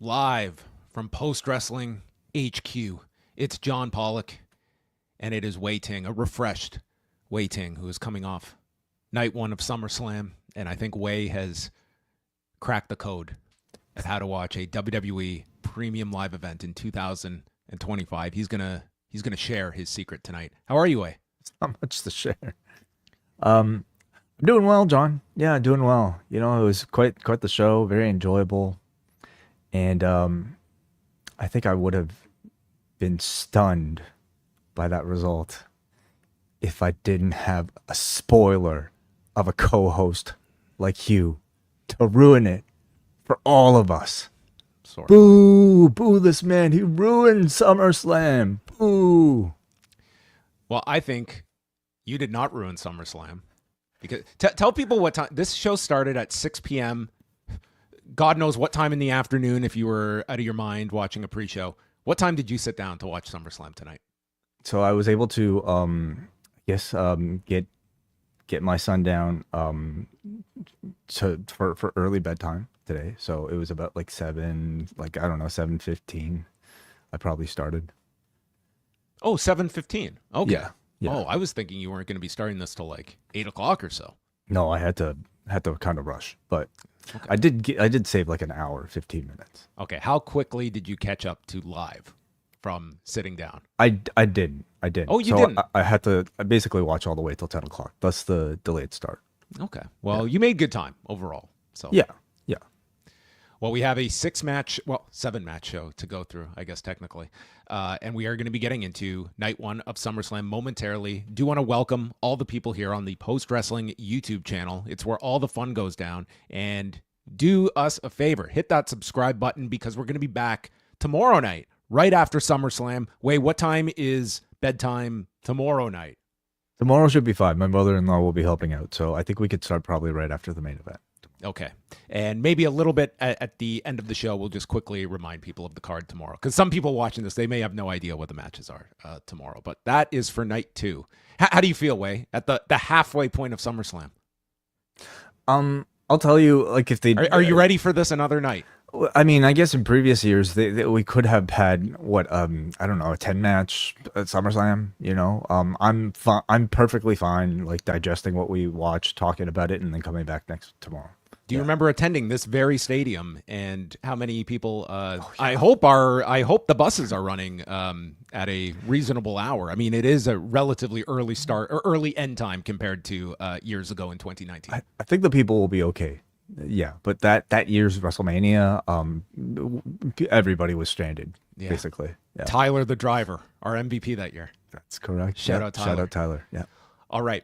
live from Post Wrestling HQ. It's John Pollock, and it is Wai Ting, a refreshed Wai Ting, who is coming off night one of SummerSlam, and I think Wai has cracked the code at how to watch a WWE premium live event in 2025. He's gonna share his secret tonight. How are you, Wai? It's not much to share. I'm doing well, John. Yeah, doing well. You know, it was quite the show, very enjoyable. And I think I would have been stunned by that result if I didn't have a spoiler of a co-host like you to ruin it for all of us. Sorry. Boo this man. He ruined SummerSlam. Boo. Well, I think you did not ruin SummerSlam. Because tell people what time. This show started at 6 p.m. God knows what time in the afternoon if you were out of your mind watching a pre-show. What time did you sit down to watch SummerSlam tonight? So I was able to, get my son down for early bedtime today. So it was about 7:15. I probably started. Oh, 7:15. Okay. Yeah. Oh, I was thinking you weren't going to be starting this till 8 o'clock or so. No, I had to kind of rush, but okay. I did save an hour, 15 minutes. Okay. How quickly did you catch up to live from sitting down? I did. Oh, you didn't? I basically watch all the way till 10 o'clock. That's the delayed start. Okay. Well, You made good time overall. So yeah. Well, we have a 7-match show to go through, I guess, technically. And we are going to be getting into night one of SummerSlam momentarily. Do want to welcome all the people here on the Post Wrestling YouTube channel. It's where all the fun goes down. And do us a favor. Hit that subscribe button because we're going to be back tomorrow night, right after SummerSlam. Wai, what time is bedtime tomorrow night? Tomorrow should be fine. My mother-in-law will be helping out. So I think we could start probably right after the main event. Okay. And maybe a little bit at the end of the show, we'll just quickly remind people of the card tomorrow. Because some people watching this, they may have no idea what the matches are tomorrow. But that is for night two. How do you feel, Wai, at the halfway point of SummerSlam? I'll tell you, if they... Are you ready for this another night? I mean, I guess in previous years, we could have had, I don't know, a 10-match at SummerSlam, you know? I'm perfectly fine, digesting what we watch, talking about it, and then coming back tomorrow. Do you remember attending this very stadium and how many people? I hope the buses are running at a reasonable hour. I mean, it is a relatively early start or early end time compared to years ago in 2019. I think the people will be okay. Yeah, but that year's WrestleMania, everybody was stranded, basically. Yeah. Tyler, the driver, our MVP that year. That's correct. Shout out Tyler. Yeah. All right.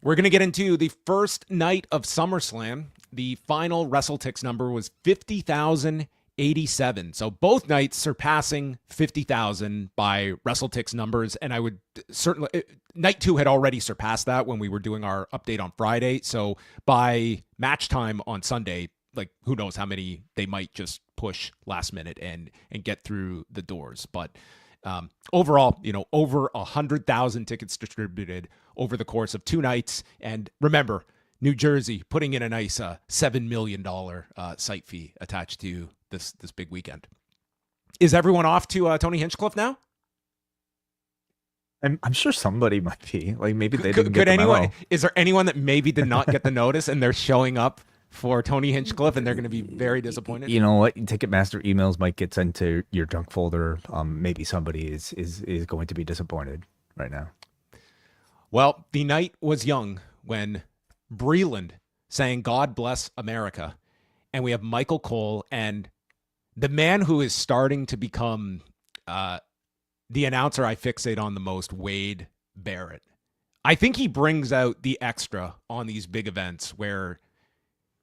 We're going to get into the first night of SummerSlam. The final WrestleTix number was 50,087. So both nights surpassing 50,000 by WrestleTix numbers. And I would certainly, night two had already surpassed that when we were doing our update on Friday. So by match time on Sunday, who knows how many they might just push last minute and get through the doors. But overall, over 100,000 tickets distributed over the course of two nights. And remember, New Jersey putting in a nice $7 million site fee attached to this big weekend. Is everyone off to Tony Hinchcliffe now? I'm sure somebody might be. Maybe they didn't get the memo. Is there anyone that maybe did not get the notice and they're showing up for Tony Hinchcliffe and they're going to be very disappointed? You know what? Ticketmaster emails might get sent to your junk folder. Maybe somebody is going to be disappointed right now. Well, the night was young when Breland saying God bless America, and we have Michael Cole and the man who is starting to become the announcer I fixate on the most, Wade Barrett. I think he brings out the extra on these big events where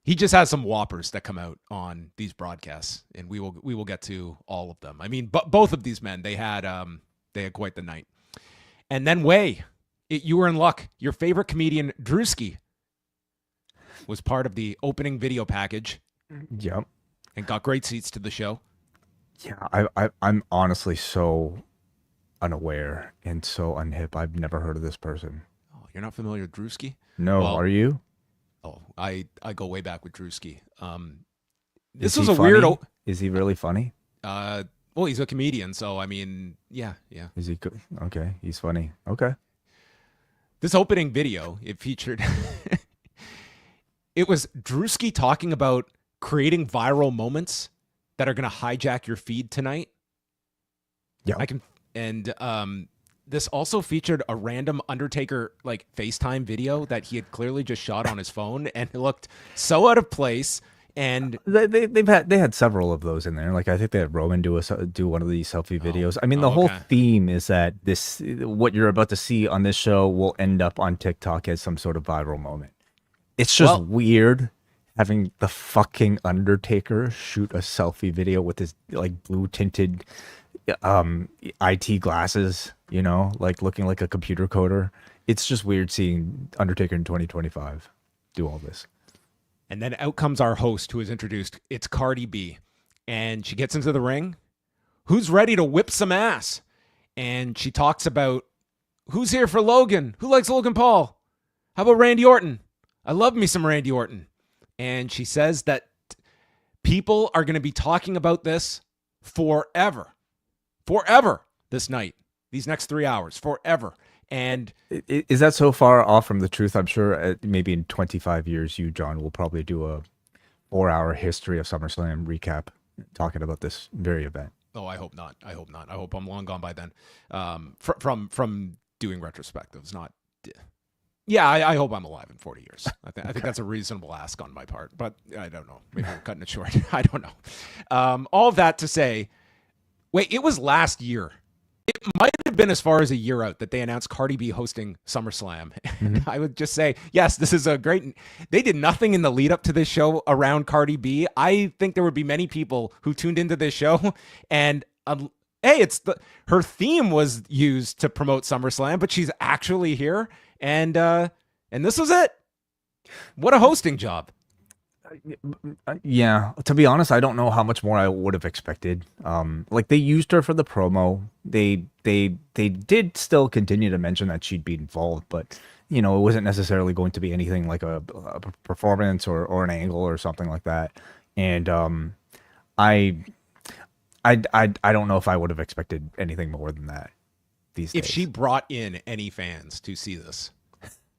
he just has some whoppers that come out on these broadcasts, and we will get to all of them. I mean, both of these men, they had quite the night. And then Wai, you were in luck. Your favorite comedian, Drewski, was part of the opening video package. Yep. And got great seats to the show. Yeah, I'm honestly so unaware and so unhip. I've never heard of this person. Oh, you're not familiar with Drewski? No, are you? Oh, I go way back with Drewski. This Is was he a funny? weird. Is he really funny? Well, he's a comedian, so I mean, yeah. Is he okay? He's funny. Okay. This opening video, it featured. It was Drewski talking about creating viral moments that are going to hijack your feed tonight. Yeah. This also featured a random Undertaker like FaceTime video that he had clearly just shot on his phone, and it looked so out of place. And they had several of those in there. Like I think they had Roman do one of these selfie videos. I mean, the whole theme is that what you're about to see on this show will end up on TikTok as some sort of viral moment. It's just weird having the fucking Undertaker shoot a selfie video with his like blue tinted IT glasses, you know, like looking like a computer coder. It's just weird seeing Undertaker in 2025 do all this. And then out comes our host who is introduced. It's Cardi B. And she gets into the ring. Who's ready to whip some ass? And she talks about who's here for Logan? Who likes Logan Paul? How about Randy Orton? I love me some Randy Orton. And she says that people are going to be talking about this forever. Forever this night. These next 3 hours. Forever. And is that so far off from the truth? I'm sure maybe in 25 years, you, John, will probably do a 4-hour history of SummerSlam recap talking about this very event. Oh, I hope not. I hope not. I hope I'm long gone by then. From doing retrospectives, not. Yeah, I hope I'm alive in 40 years. I think that's a reasonable ask on my part, but I don't know. Maybe I'm cutting it short. I don't know. All that to say, wait, it was last year. It might have been as far as a year out that they announced Cardi B hosting SummerSlam. And I would just say, yes, this is a great. They did nothing in the lead up to this show around Cardi B. I think there would be many people who tuned into this show and hey, her theme was used to promote SummerSlam, but she's actually here, and this was it. What a hosting job. Yeah, to be honest, I don't know how much more I would have expected. Like they used her for the promo. They did still continue to mention that she'd be involved, but you know, it wasn't necessarily going to be anything like a performance or an angle or something like that. And I don't know if I would have expected anything more than that these days. If she brought in any fans to see this,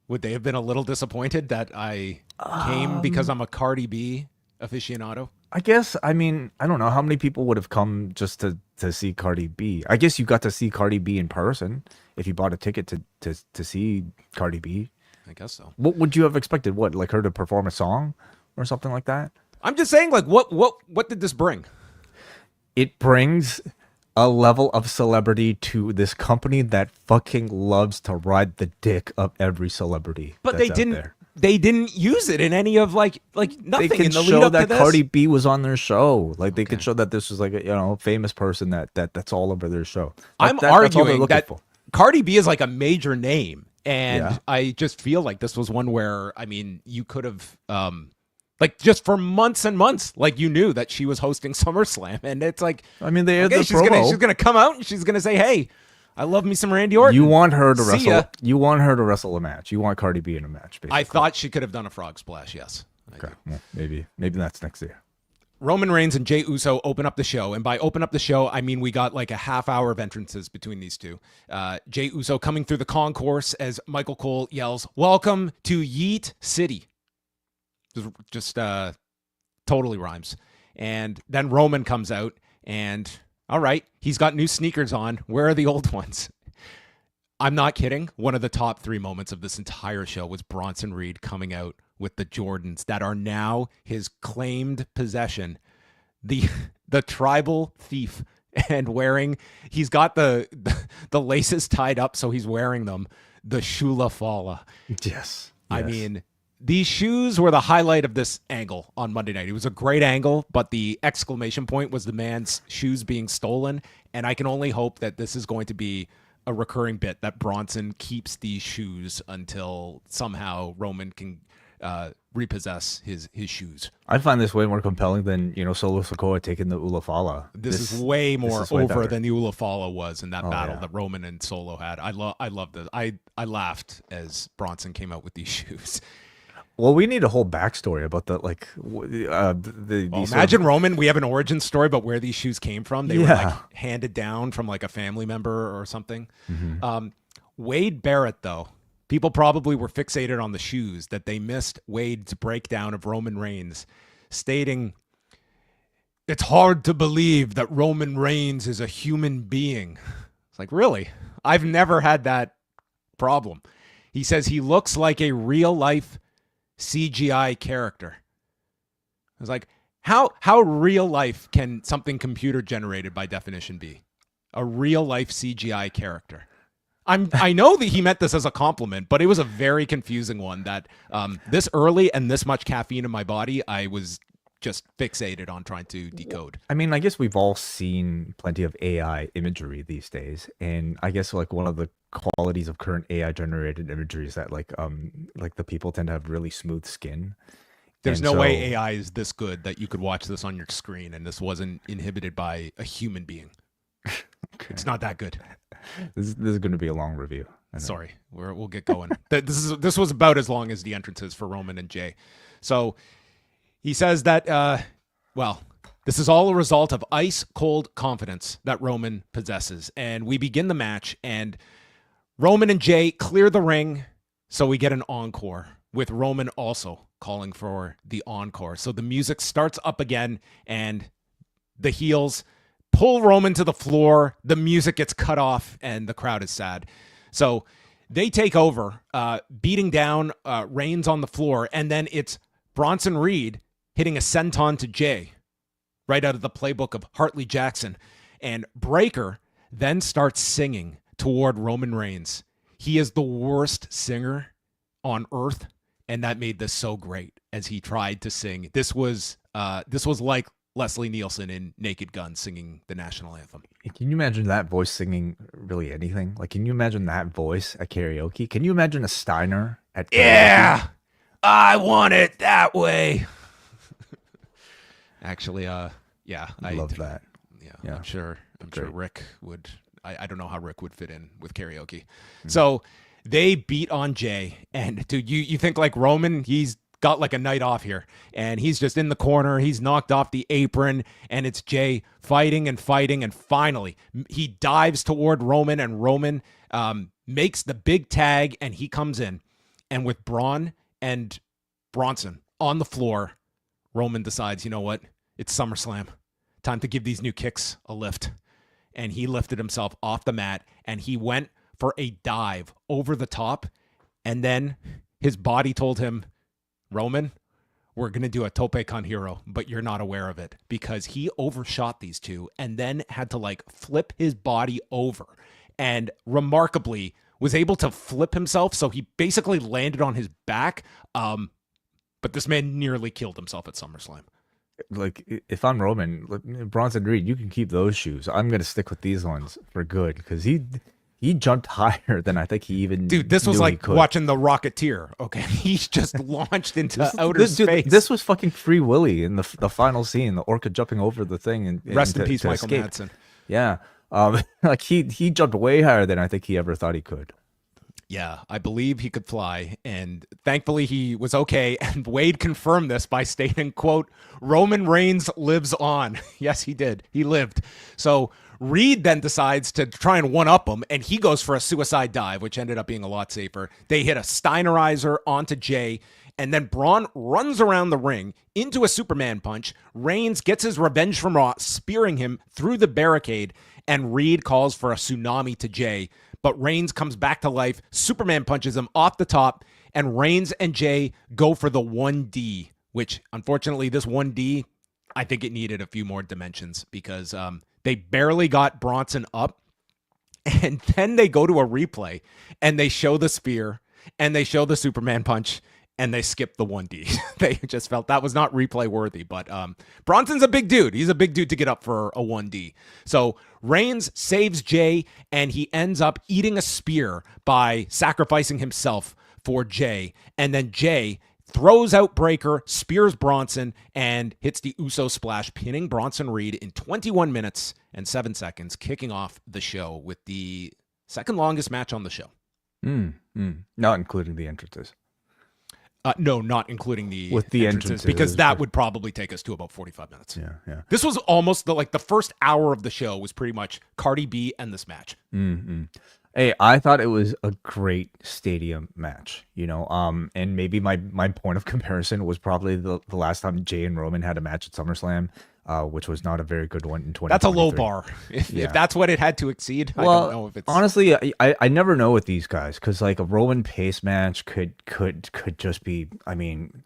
would they have been a little disappointed that I came because I'm a Cardi B aficionado? I guess. I mean, I don't know how many people would have come just to see Cardi B. I guess you got to see Cardi B in person if you bought a ticket to see Cardi B. I guess so. What would you have expected? What, like her to perform a song or something like that? I'm just saying, like, what did this bring? It brings a level of celebrity to this company that fucking loves to ride the dick of every celebrity. But they didn't use it in any of like nothing. They can in the show lead up that to this. Cardi B was on their show. Like they could show that this was like a famous person that's all over their show. I'm arguing that Cardi B is like a major name, and I just feel like this was one where you could have like just for months and months, like you knew that she was hosting SummerSlam, and it's like they aired the she's promo. She's gonna come out and she's gonna say, "Hey, I love me some Randy Orton." You want her to wrestle. You want her to wrestle a match. You want Cardi B in a match. Basically. I thought she could have done a frog splash. Yes. Okay. Well, maybe that's next year. Roman Reigns and Jey Uso open up the show, and by open up the show, I mean we got like a half hour of entrances between these two. Jey Uso coming through the concourse as Michael Cole yells, "Welcome to Yeet City." Just totally rhymes. And then Roman comes out and all right, he's got new sneakers on. Where are the old ones? I'm not kidding. One of the top 3 moments of this entire show was Bronson Reed coming out with the Jordans that are now his claimed possession. The tribal thief, and he's got the laces tied up, so he's wearing them. The Shula Fala. Yes. I mean, these shoes were the highlight of this angle on Monday night. It was a great angle, but the exclamation point was the man's shoes being stolen. And I can only hope that this is going to be a recurring bit, that Bronson keeps these shoes until somehow Roman can repossess his shoes. I find this way more compelling than, Solo Sikoa taking the Ulafala. This is way more over than the Ulafala was in that battle that Roman and Solo had. I loved it. I laughed as Bronson came out with these shoes. Well, we need a whole backstory about the Imagine Roman. We have an origin story about where these shoes came from. They were Yeah. like handed down from like a family member or something. Mm-hmm. Wade Barrett, though, people probably were fixated on the shoes that they missed Wade's breakdown of Roman Reigns, stating, "It's hard to believe that Roman Reigns is a human being." It's like, really? I've never had that problem. He says he looks like a real life CGI character. I was like, how real life can something computer generated by definition be? A real life CGI character. I know that he meant this as a compliment, but it was a very confusing one that this early and this much caffeine in my body, I was just fixated on trying to decode. I mean, I guess we've all seen plenty of AI imagery these days, and I guess like one of the qualities of current AI generated imagery is that like the people tend to have really smooth skin. There's And no so- way AI is this good that you could watch this on your screen and this wasn't inhibited by a human being. It's not that good. This is going to be a long review. I know. Sorry, we'll get going. This was about as long as the entrances for Roman and Jay. So he says that, this is all a result of ice cold confidence that Roman possesses. And we begin the match, and Roman and Jay clear the ring, so we get an encore, with Roman also calling for the encore. So the music starts up again, and the heels pull Roman to the floor. The music gets cut off, and the crowd is sad. So they take over, beating down Reigns on the floor, and then it's Bronson Reed hitting a senton to Jay, right out of the playbook of Hartley Jackson. And Breaker then starts singing toward Roman Reigns. He is the worst singer on earth, and that made this so great as he tried to sing. This was like Leslie Nielsen in Naked Gun singing the national anthem. Can you imagine that voice singing really anything? Like, can you imagine that voice at karaoke? Can you imagine a Steiner at karaoke? Yeah, I want it that way. Actually, yeah, I love that. Yeah, I'm sure Rick would. I don't know how Rick would fit in with karaoke. Mm-hmm. So they beat on Jay, and dude, you think like Roman, he's got like a night off here, and he's just in the corner. He's knocked off the apron, and it's Jay fighting, and finally he dives toward Roman, and Roman makes the big tag, and he comes in, and with Braun and Bronson on the floor, Roman decides, you know what? It's SummerSlam. Time to give these new kicks a lift. And he lifted himself off the mat, and he went for a dive over the top. And then his body told him, Roman, we're going to do a tope con hero, but you're not aware of it, because he overshot these two and then had to like flip his body over, and remarkably was able to flip himself. So he basically landed on his back. But this man nearly killed himself at SummerSlam. Like, if I'm Roman, Bronson Reed, you can keep those shoes. I'm gonna stick with these ones for good, because he jumped higher than I think he even. Dude, this was knew he like could. watching the Rocketeer. Okay, he's just launched into outer space. This was fucking Free Willy in the final scene, the orca jumping over the thing and Rest in to- peace, to Michael escape. Madsen. Yeah, like he jumped way higher than I think he ever thought he could. Yeah, I believe he could fly, and thankfully he was okay. And Wade confirmed this by stating, quote, Roman Reigns lives on. Yes, he did. He lived. So Reed then decides to try and one-up him, and he goes for a suicide dive, which ended up being a lot safer. They hit a Steinerizer onto Jay, and then Braun runs around the ring into a Superman punch. Reigns gets his revenge from Raw, spearing him through the barricade, and Reed calls for a tsunami to Jay. But Reigns comes back to life, Superman punches him off the top, and Reigns and Jay go for the 1D, which, unfortunately, this 1D, I think it needed a few more dimensions, because they barely got Bronson up, and then they go to a replay, and they show the spear, and they show the Superman punch, and they skip the 1D. They just felt that was not replay worthy. But Bronson's a big dude. He's a big dude to get up for a 1D. So Reigns saves Jay, and he ends up eating a spear by sacrificing himself for Jay. And then Jay throws out Breaker, spears Bronson, and hits the Uso splash, pinning Bronson Reed in 21 minutes and 7 seconds, kicking off the show with the second longest match on the show. Not including the entrances. No, not including the With the entrances, because that would probably take us to about 45 minutes. Yeah. This was almost the first hour of the show was pretty much Cardi B and this match. Mm-hmm. Hey, I thought it was a great stadium match, and maybe my point of comparison was probably the last time Jay and Roman had a match at SummerSlam, which was not a very good one in 2023. That's a low bar. If that's what it had to exceed, I don't know if it's... Honestly, I never know with these guys, because like a Roman Pace match could just be,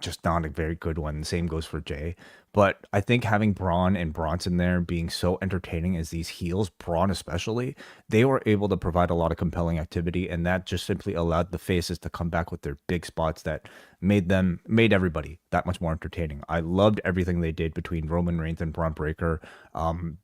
just not a very good one. The same goes for Jay. But I think having Braun and Bronson there being so entertaining as these heels, Braun especially, they were able to provide a lot of compelling activity, and that just simply allowed the faces to come back with their big spots that made everybody that much more entertaining. I loved everything they did between Roman Reigns and Braun Breaker.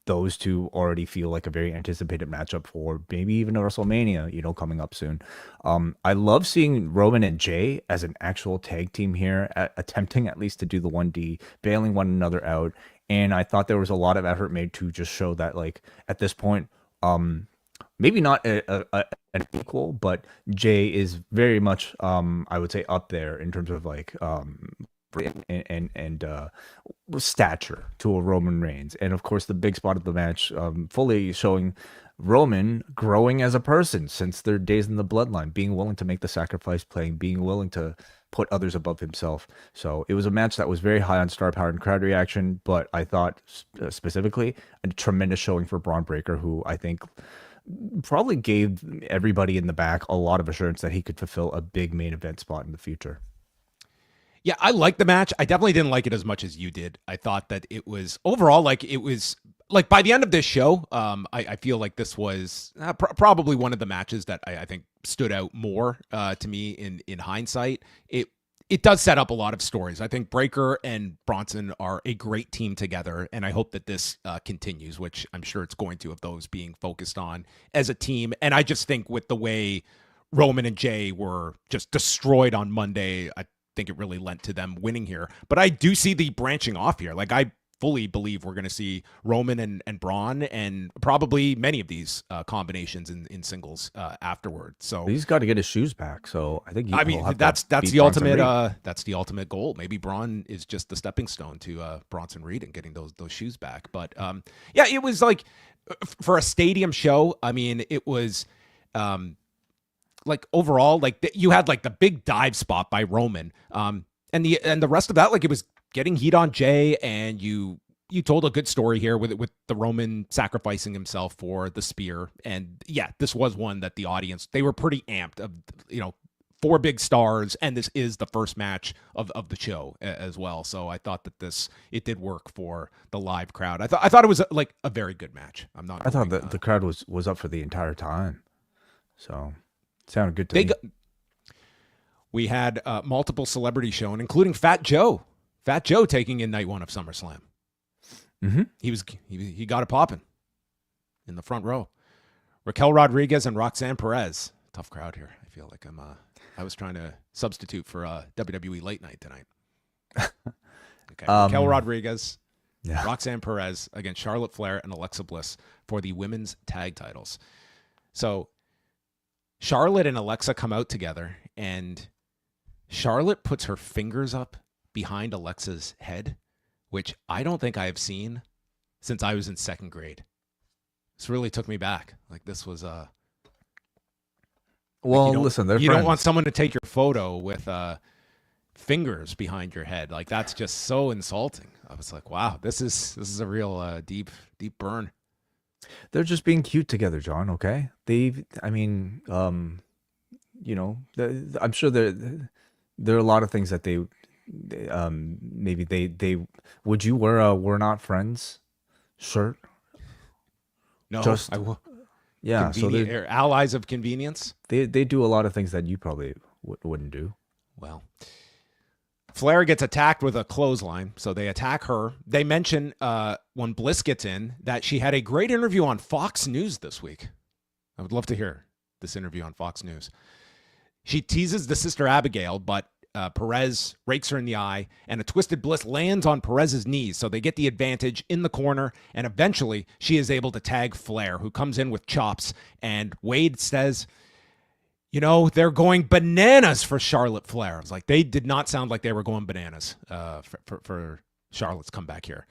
Those two already feel like a very anticipated matchup for maybe even a WrestleMania, coming up soon. I love seeing Roman and Jay as an actual tag team here, attempting at least to do the 1D, bailing one another out. And I thought there was a lot of effort made to just show that, like, at this point, maybe not an equal, but Jay is very much, I would say, up there in terms of like and stature to a Roman Reigns. And of course, the big spot of the match, fully showing Roman growing as a person since their days in the bloodline, being willing to make the sacrifice, being willing to put others above himself. So it was a match that was very high on star power and crowd reaction, but I thought specifically a tremendous showing for Braun Breaker, who I think probably gave everybody in the back a lot of assurance that he could fulfill a big main event spot in the future. Yeah, I liked the match. I definitely didn't like it as much as you did. I thought that it was overall by the end of this show, I feel like this was probably one of the matches that I think stood out more to me in hindsight. It does set up a lot of stories. I think Breaker and Bronson are a great team together, and I hope that this continues, which I'm sure it's going to, of those being focused on as a team. And I just think with the way Roman and Jay were just destroyed on Monday, I think it really lent to them winning here. But I do see the branching off here. Like, I fully believe we're going to see Roman and Braun and probably many of these combinations in singles afterward. So he's got to get his shoes back. So I think that's the ultimate goal. Maybe Braun is just the stepping stone to Bronson Reed and getting those shoes back. But yeah, it was like for a stadium show. I mean, it was like overall, like you had like the big dive spot by Roman, and the rest of that, like it was getting heat on Jay, and you told a good story here with the Roman sacrificing himself for the spear. And yeah, this was one that the audience, they were pretty amped of, 4 big stars, and this is the first match of the show as well. So I thought that it did work for the live crowd. I thought it was like a very good match. I thought that the crowd was up for the entire time. So it sounded good to me. We had multiple celebrities shown, including Fat Joe. Fat Joe taking in night 1 of SummerSlam. Mm-hmm. He got it popping in the front row. Raquel Rodriguez and Roxanne Perez. Tough crowd here. I feel like I was trying to substitute for WWE Late Night tonight. Okay, Raquel Rodriguez, Roxanne Perez against Charlotte Flair and Alexa Bliss for the women's tag titles. So Charlotte and Alexa come out together, and Charlotte puts her fingers up behind Alexa's head, which I don't think I have seen since I was in 2nd grade. This really took me back. Like, this was well, listen, they're you friends. Don't want someone to take your photo with fingers behind your head. Like, that's just so insulting. I was like, wow, this is a real deep burn. They're just being cute together, John. Okay, I'm sure there are a lot of things that they maybe they would you wear a "We're Not Friends" shirt? No, I will. Yeah, so they're allies of convenience. They do a lot of things that you probably wouldn't do. Well, Flair gets attacked with a clothesline, so they attack her. They mention when Bliss gets in that she had a great interview on Fox News this week. I would love to hear this interview on Fox News. She teases the sister Abigail, but Perez rakes her in the eye, and a twisted Bliss lands on Perez's knees, so they get the advantage in the corner, and eventually she is able to tag Flair, who comes in with chops, and Wade says, You know, they're going bananas for Charlotte Flair. I was like, they did not sound like they were going bananas for Charlotte's comeback here.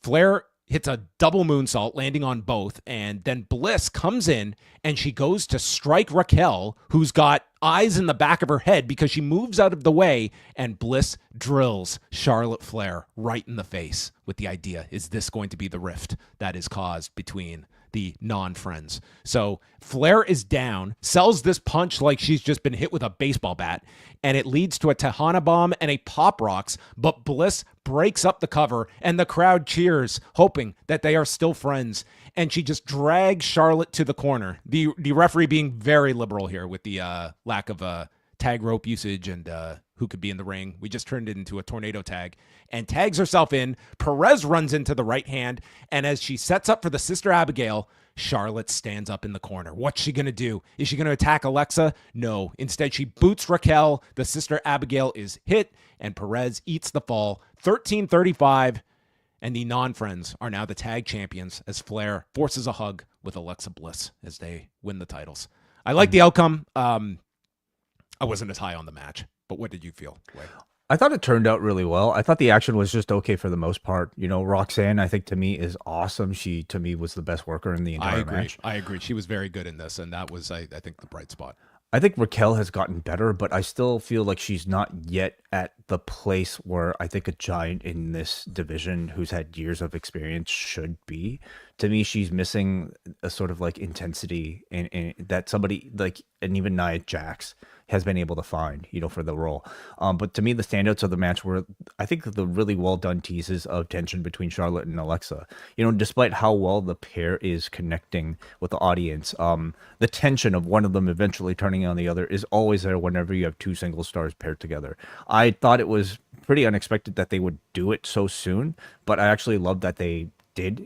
Flair hits a double moonsault, landing on both, and then Bliss comes in, and she goes to strike Raquel, who's got eyes in the back of her head because she moves out of the way, and Bliss drills Charlotte Flair right in the face with the idea, is this going to be the rift that is caused between the non-friends? So Flair is down, sells this punch like she's just been hit with a baseball bat, and it leads to a Tejana bomb and a Pop Rocks, but Bliss breaks up the cover, and the crowd cheers, hoping that they are still friends, and she just drags Charlotte to the corner. The referee being very liberal here with the lack of tag rope usage and who could be in the ring. We just turned it into a tornado tag and tags herself in. Perez runs into the right hand, and as she sets up for the Sister Abigail, Charlotte stands up in the corner. What's she going to do? Is she going to attack Alexa? No. Instead, she boots Raquel. The Sister Abigail is hit, and Perez eats the fall. 13:35, and the non-friends are now the tag champions as Flair forces a hug with Alexa Bliss as they win the titles. I like the outcome. I wasn't as high on the match, but what did you feel? I thought it turned out really well. I thought the action was just okay for the most part. You know, Roxanne, I think to me is awesome. She, to me, was the best worker in the entire match. I agree. She was very good in this, and that was, I think, the bright spot. I think Raquel has gotten better, but I still feel like she's not yet at the place where I think a giant in this division who's had years of experience should be. To me, she's missing a sort of like intensity and that somebody like, and even Nia Jax has been able to find, you know, for the role. But to me, the standouts of the match were, I think, the really well done teases of tension between Charlotte and Alexa. You know, despite how well the pair is connecting with the audience, the tension of one of them eventually turning on the other is always there whenever you have two single stars paired together. I thought it was pretty unexpected that they would do it so soon, but I actually love that they did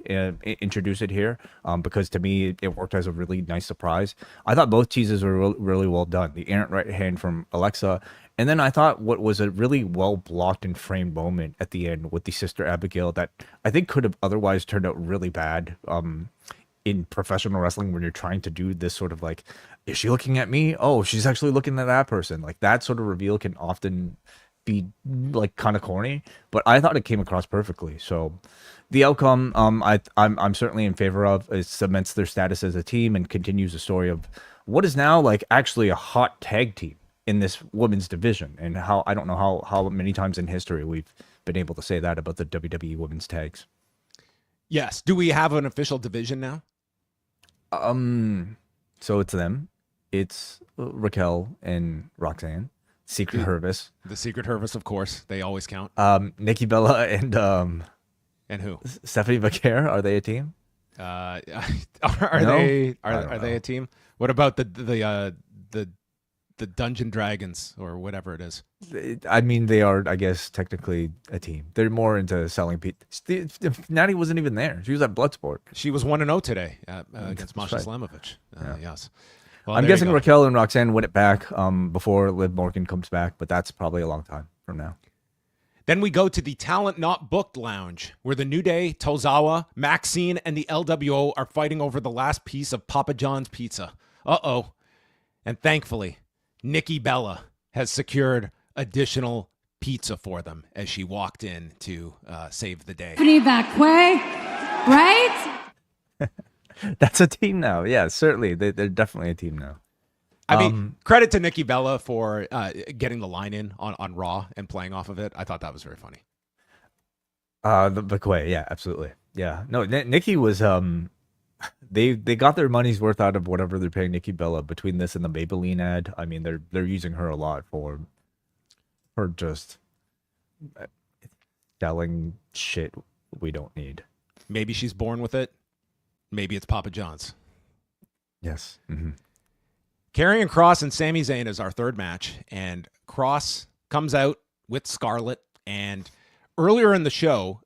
introduce it here because to me it worked as a really nice surprise. I thought both teases were really well done. The errant right hand from Alexa, and then I thought what was a really well blocked and framed moment at the end with the Sister Abigail that I think could have otherwise turned out really bad in professional wrestling when you're trying to do this sort of like, is she looking at me? Oh, she's actually looking at that person. Like that sort of reveal can often be like kind of corny, but I thought it came across perfectly. So the outcome, I'm certainly in favor of. It cements their status as a team and continues the story of what is now like actually a hot tag team in this women's division. And how I don't know how many times in history we've been able to say that about the WWE women's tags. Yes. Do we have an official division now? So it's them. It's Raquel and Roxanne. Secret Hervis. The Secret Hervis, of course. They always count. Nikki Bella and who? Stephanie Vaquer. Are they a team? Are No? they Are they a team? What about the Dungeon Dragons or whatever it is? I mean, they are, I guess, technically a team. They're more into selling people. Natty wasn't even there. She was at Bloodsport. She was 1-0 today against Masha right. Slamovich. Yeah. Yes. Well, I'm guessing Raquel and Roxanne win it back before Liv Morgan comes back, but that's probably a long time from now. Then we go to the Talent Not Booked Lounge, where the New Day, Tozawa, Maxine, and the LWO are fighting over the last piece of Papa John's pizza. Uh-oh. And thankfully, Nikki Bella has secured additional pizza for them as she walked in to save the day. Tiffany Vaquer, right? That's a team now. Yeah, certainly. They're definitely a team now. I mean, credit to Nikki Bella for getting the line in on Raw and playing off of it. I thought that was very funny. The Vaquer, yeah, absolutely. Yeah. No, Nikki was they got their money's worth out of whatever they're paying Nikki Bella between this and the Maybelline ad. I mean, they're using her a lot for just selling shit we don't need. Maybe she's born with it. Maybe it's Papa John's. Yes. Mm-hmm. Karrion Kross and Sami Zayn is our third match, and Kross comes out with Scarlett. And earlier in the show,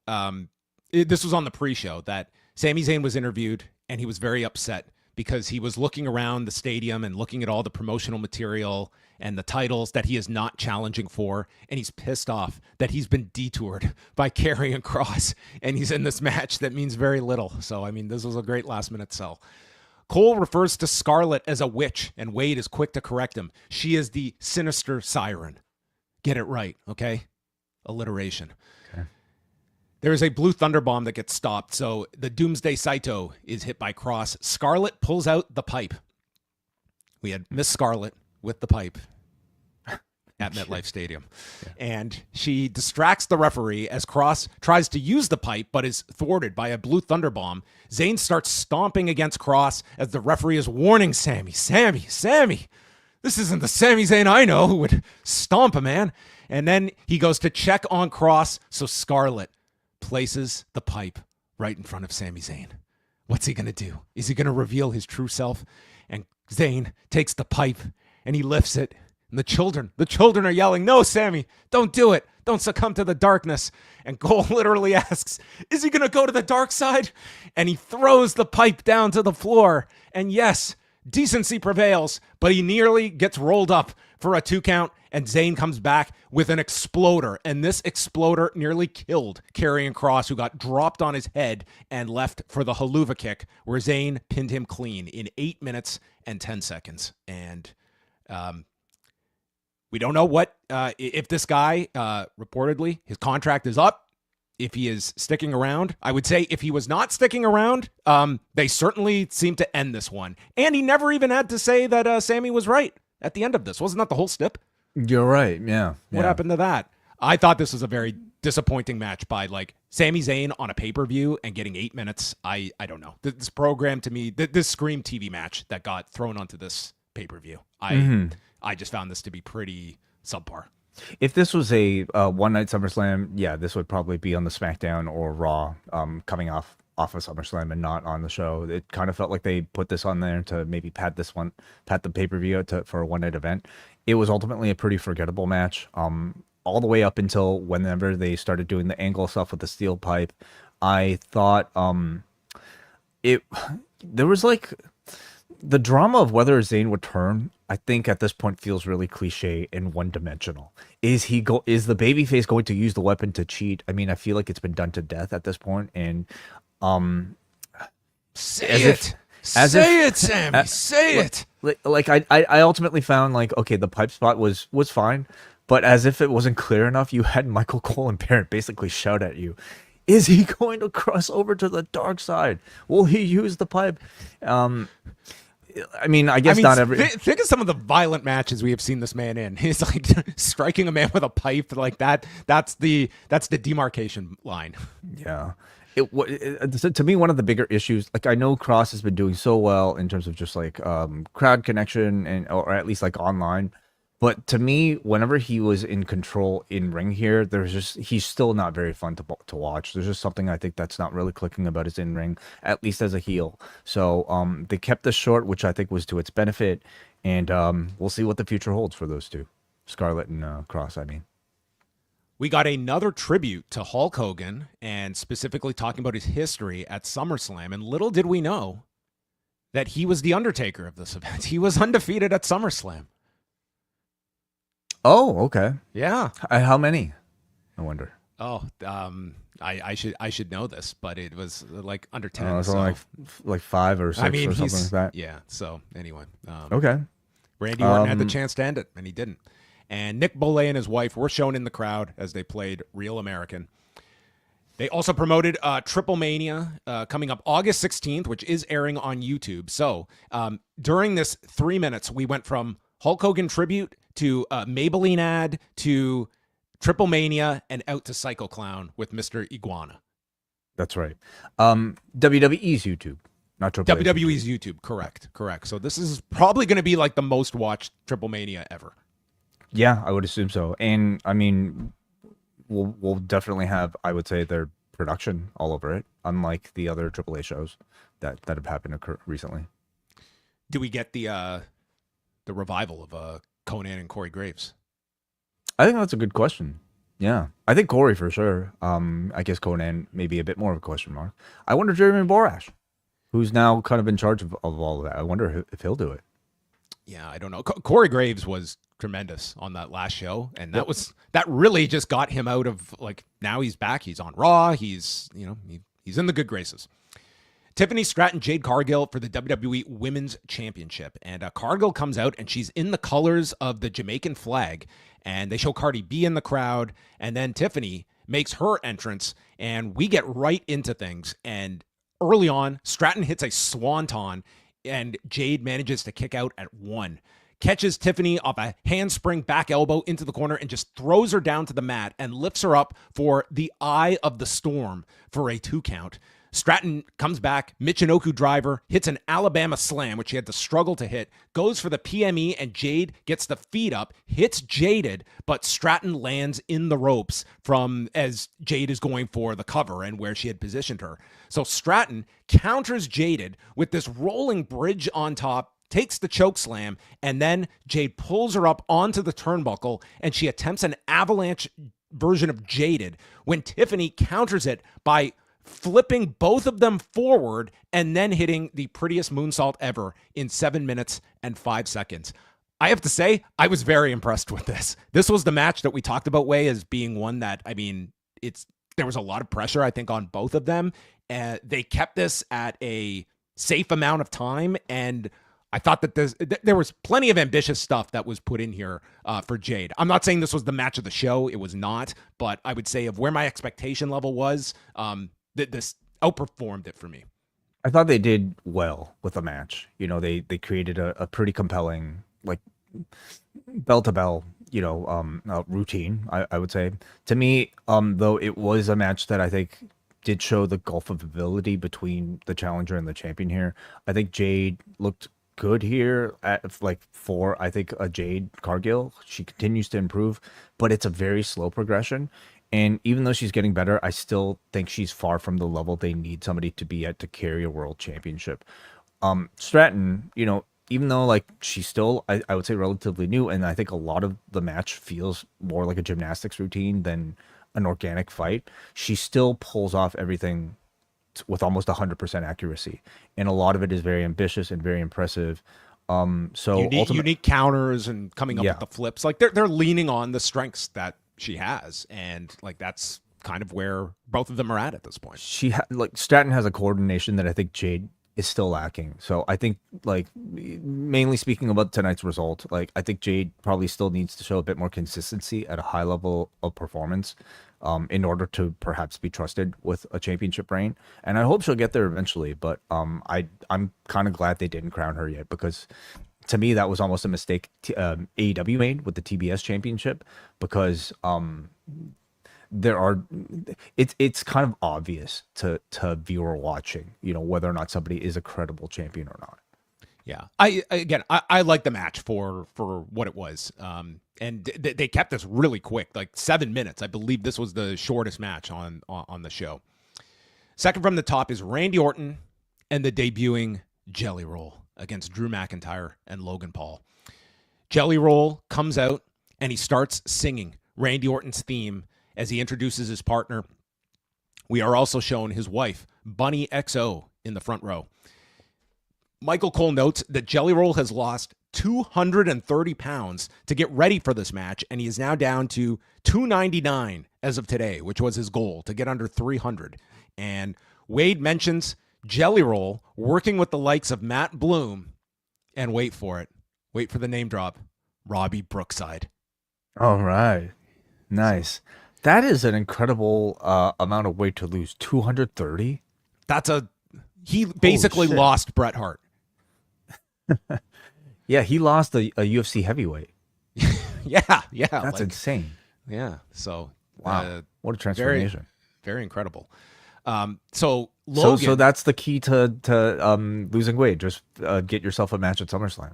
this was on the pre-show, that Sami Zayn was interviewed, and he was very upset because he was looking around the stadium and looking at all the promotional material and the titles that he is not challenging for, and he's pissed off that he's been detoured by Karrion Kross, and he's in this match that means very little. So, I mean, this was a great last-minute sell. Cole refers to Scarlett as a witch, and Wade is quick to correct him. She is the sinister siren. Get it right, okay? Alliteration. Okay. There is a blue thunderbomb that gets stopped, so the Doomsday Saito is hit by Kross. Scarlett pulls out the pipe. We had Miss Scarlett with the pipe at MetLife Stadium. Yeah. And she distracts the referee as Kross tries to use the pipe, but is thwarted by a blue thunderbomb. Zayn starts stomping against Kross as the referee is warning Sami. Sami. This isn't the Sami Zayn I know who would stomp a man. And then he goes to check on Kross, so Scarlett places the pipe right in front of Sami Zayn. What's he going to do? Is he going to reveal his true self? And Zayn takes the pipe and he lifts it. And the children are yelling, "No, Sami, don't do it. Don't succumb to the darkness." And Cole literally asks, "Is he going to go to the dark side?" And he throws the pipe down to the floor. And yes, decency prevails, but he nearly gets rolled up for a 2 count. And Zayn comes back with an exploder. And this exploder nearly killed Karrion Kross, who got dropped on his head and left for the haluva kick, where Zayn pinned him clean in 8 minutes and 10 seconds. And we don't know what if this guy reportedly his contract is up, if he is sticking around. I would say if he was not sticking around, they certainly seem to end this one. And he never even had to say that Sami was right at the end of this. Wasn't that the whole stip? You're right. Yeah. What happened to that? I thought this was a very disappointing match by Sami Zayn on a pay-per-view and getting 8 minutes. I don't know. This program to me, this Scream TV match that got thrown onto this pay-per-view. I just found this to be pretty subpar. If this was a one-night SummerSlam, yeah, this would probably be on the SmackDown or Raw, coming off of SummerSlam and not on the show. It kind of felt like they put this on there to maybe pat the pay-per-view for a one-night event. It was ultimately a pretty forgettable match. All the way up until whenever they started doing the angle stuff with the steel pipe, I thought there was the drama of whether Zayn would turn. I think at this point feels really cliche and one-dimensional. Is the babyface going to use the weapon to cheat? I mean, I feel like it's been done to death at this point, and say it, Sami, say it. I ultimately found okay, the pipe spot was fine, but as if it wasn't clear enough, you had Michael Cole and Barrett basically shout at you, "Is he going to cross over to the dark side? Will he use the pipe?" I mean, not every. Think of some of the violent matches we have seen this man in. He's striking a man with a pipe like that. That's the demarcation line. Yeah. To me, one of the bigger issues, I know Kross has been doing so well in terms of just crowd connection or at least online. But to me, whenever he was in control in ring here, he's still not very fun to watch. There's just something I think that's not really clicking about his in ring, at least as a heel. So they kept this short, which I think was to its benefit, and we'll see what the future holds for those two, Scarlett and Kross. I mean, we got another tribute to Hulk Hogan, and specifically talking about his history at SummerSlam. And little did we know that he was the Undertaker of this event. He was undefeated at SummerSlam. Oh, okay. Yeah. How many? I wonder. Oh, I should know this, but it was under 10. It was like 5 or 6 or something like that. Yeah. So anyway. Okay. Randy Orton had the chance to end it, and he didn't. And Nick Bolet and his wife were shown in the crowd as they played Real American. They also promoted Triple Mania coming up August 16th, which is airing on YouTube. So during this 3 minutes, we went from Hulk Hogan tribute to Maybelline ad to Triple Mania and out to Psycho Clown with Mr. Iguana. That's right. WWE's YouTube, not Triple Mania. WWE's YouTube, correct. So this is probably going to be the most watched Triple Mania ever. Yeah, I would assume so. And I mean, we'll definitely have, I would say, their production all over it, unlike the other AAA shows that have happened recently. Do we get the revival of Conan and Corey Graves? I think that's a good question. Yeah, I think Corey for sure. I guess Conan may be a bit more of a question mark. I wonder Jeremy Borash, who's now kind of in charge of all of that. I wonder if he'll do it. Yeah, I don't know. Corey Graves was tremendous on that last show, and that really just got him out of now he's back. He's on Raw. He's in the good graces. Tiffany, Stratton, Jade, Cargill for the WWE Women's Championship. And Cargill comes out and she's in the colors of the Jamaican flag. And they show Cardi B in the crowd. And then Tiffany makes her entrance. And we get right into things. And early on, Stratton hits a swanton. And Jade manages to kick out at 1. Catches Tiffany off a handspring back elbow into the corner and just throws her down to the mat and lifts her up for the Eye of the Storm for a 2 count. Stratton comes back, Michinoku driver, hits an Alabama slam, which he had to struggle to hit, goes for the PME, and Jade gets the feet up, hits Jaded, but Stratton lands in the ropes from as Jade is going for the cover and where she had positioned her. So Stratton counters Jaded with this rolling bridge on top, takes the choke slam, and then Jade pulls her up onto the turnbuckle, and she attempts an avalanche version of Jaded when Tiffany counters it by flipping both of them forward and then hitting the prettiest moonsault ever in 7 minutes and 5 seconds. I have to say, I was very impressed with this. This was the match that we talked about, Way, as being one that, I mean, there was a lot of pressure, I think, on both of them. They kept this at a safe amount of time, and I thought that there was plenty of ambitious stuff that was put in here for Jade. I'm not saying this was the match of the show. It was not, but I would say of where my expectation level was, this outperformed it for me. I thought they did well with the match. You know, they created a pretty compelling, like, bell to bell, routine, I would say. To me, though, it was a match that I think did show the gulf of ability between the challenger and the champion here. I think Jade looked good here for I think a Jade Cargill. She continues to improve, but it's a very slow progression. And even though she's getting better, I still think she's far from the level they need somebody to be at to carry a world championship. Stratton, even though like she's still, I would say relatively new, and I think a lot of the match feels more like a gymnastics routine than an organic fight, she still pulls off everything with almost 100% accuracy. And a lot of it is very ambitious and very impressive. So unique counters and coming up with the flips. Like they're leaning on the strengths that she has, and like that's kind of where both of them are at this point. Stratton has a coordination that I think Jade is still lacking. So I think, like, mainly speaking about tonight's result, like I think Jade probably still needs to show a bit more consistency at a high level of performance in order to perhaps be trusted with a championship reign. And I hope she'll get there eventually, but I'm kind of glad they didn't crown her yet, because to me, that was almost a mistake AEW made with the TBS championship, because it's kind of obvious to viewer watching, whether or not somebody is a credible champion or not. Yeah, I like the match for what it was, and they kept this really quick, like 7 minutes. I believe this was the shortest match on the show. Second from the top is Randy Orton and the debuting Jelly Roll against Drew McIntyre and Logan Paul. Jelly Roll comes out and he starts singing Randy Orton's theme as he introduces his partner. We are also shown his wife, Bunny XO, in the front row. Michael Cole notes that Jelly Roll has lost 230 pounds to get ready for this match, and he is now down to 299 as of today, which was his goal, to get under 300. And Wade mentions Jelly Roll working with the likes of Matt Bloom, and wait for the name drop, Robbie Brookside. All right. Nice. That is an incredible amount of weight to lose. 230? He basically lost Bret Hart. Yeah, he lost a UFC heavyweight. yeah. That's insane. Yeah, so wow, what a transformation. Very, very incredible. So Logan, so that's the key to losing weight. Just get yourself a match at SummerSlam.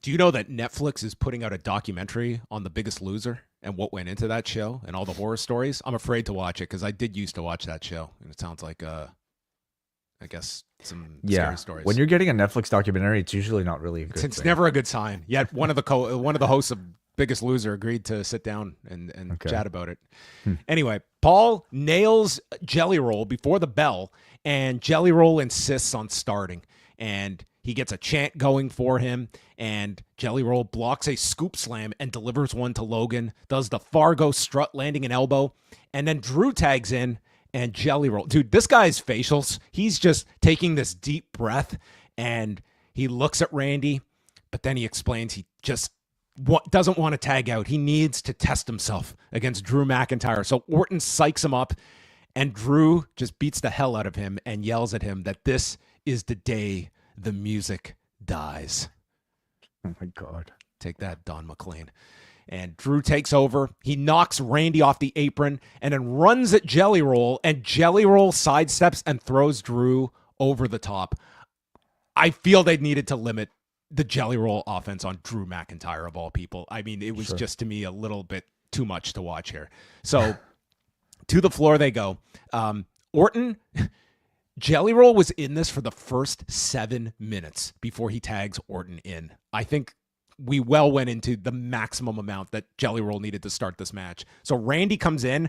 Do you know that Netflix is putting out a documentary on The Biggest Loser and what went into that show and all the horror stories? I'm afraid to watch it because I did used to watch that show, and it sounds like I guess some scary stories. When you're getting a Netflix documentary, it's usually not really a good It's thing. never a good sign. Yet one of the hosts of Biggest Loser agreed to sit down and chat about it. Anyway, Paul nails Jelly Roll before the bell, and Jelly Roll insists on starting, and he gets a chant going for him, and Jelly Roll blocks a scoop slam and delivers one to Logan, does the Fargo strut landing an elbow, and then Drew tags in and Jelly Roll. Dude, this guy's facials, he's just taking this deep breath and he looks at Randy, but then he explains he just doesn't want to tag out. He needs to test himself against Drew McIntyre. So Orton psychs him up, and Drew just beats the hell out of him and yells at him that this is the day the music dies. Oh my God. Take that, Don McLean. And Drew takes over. He knocks Randy off the apron and then runs at Jelly Roll, and Jelly Roll sidesteps and throws Drew over the top. I feel they needed to limit the Jelly Roll offense on Drew McIntyre of all people. I mean, it was just to me a little bit too much to watch here. So to the floor they go. Orton, Jelly Roll was in this for the first 7 minutes before he tags Orton in. I think we well went into the maximum amount that Jelly Roll needed to start this match. So Randy comes in.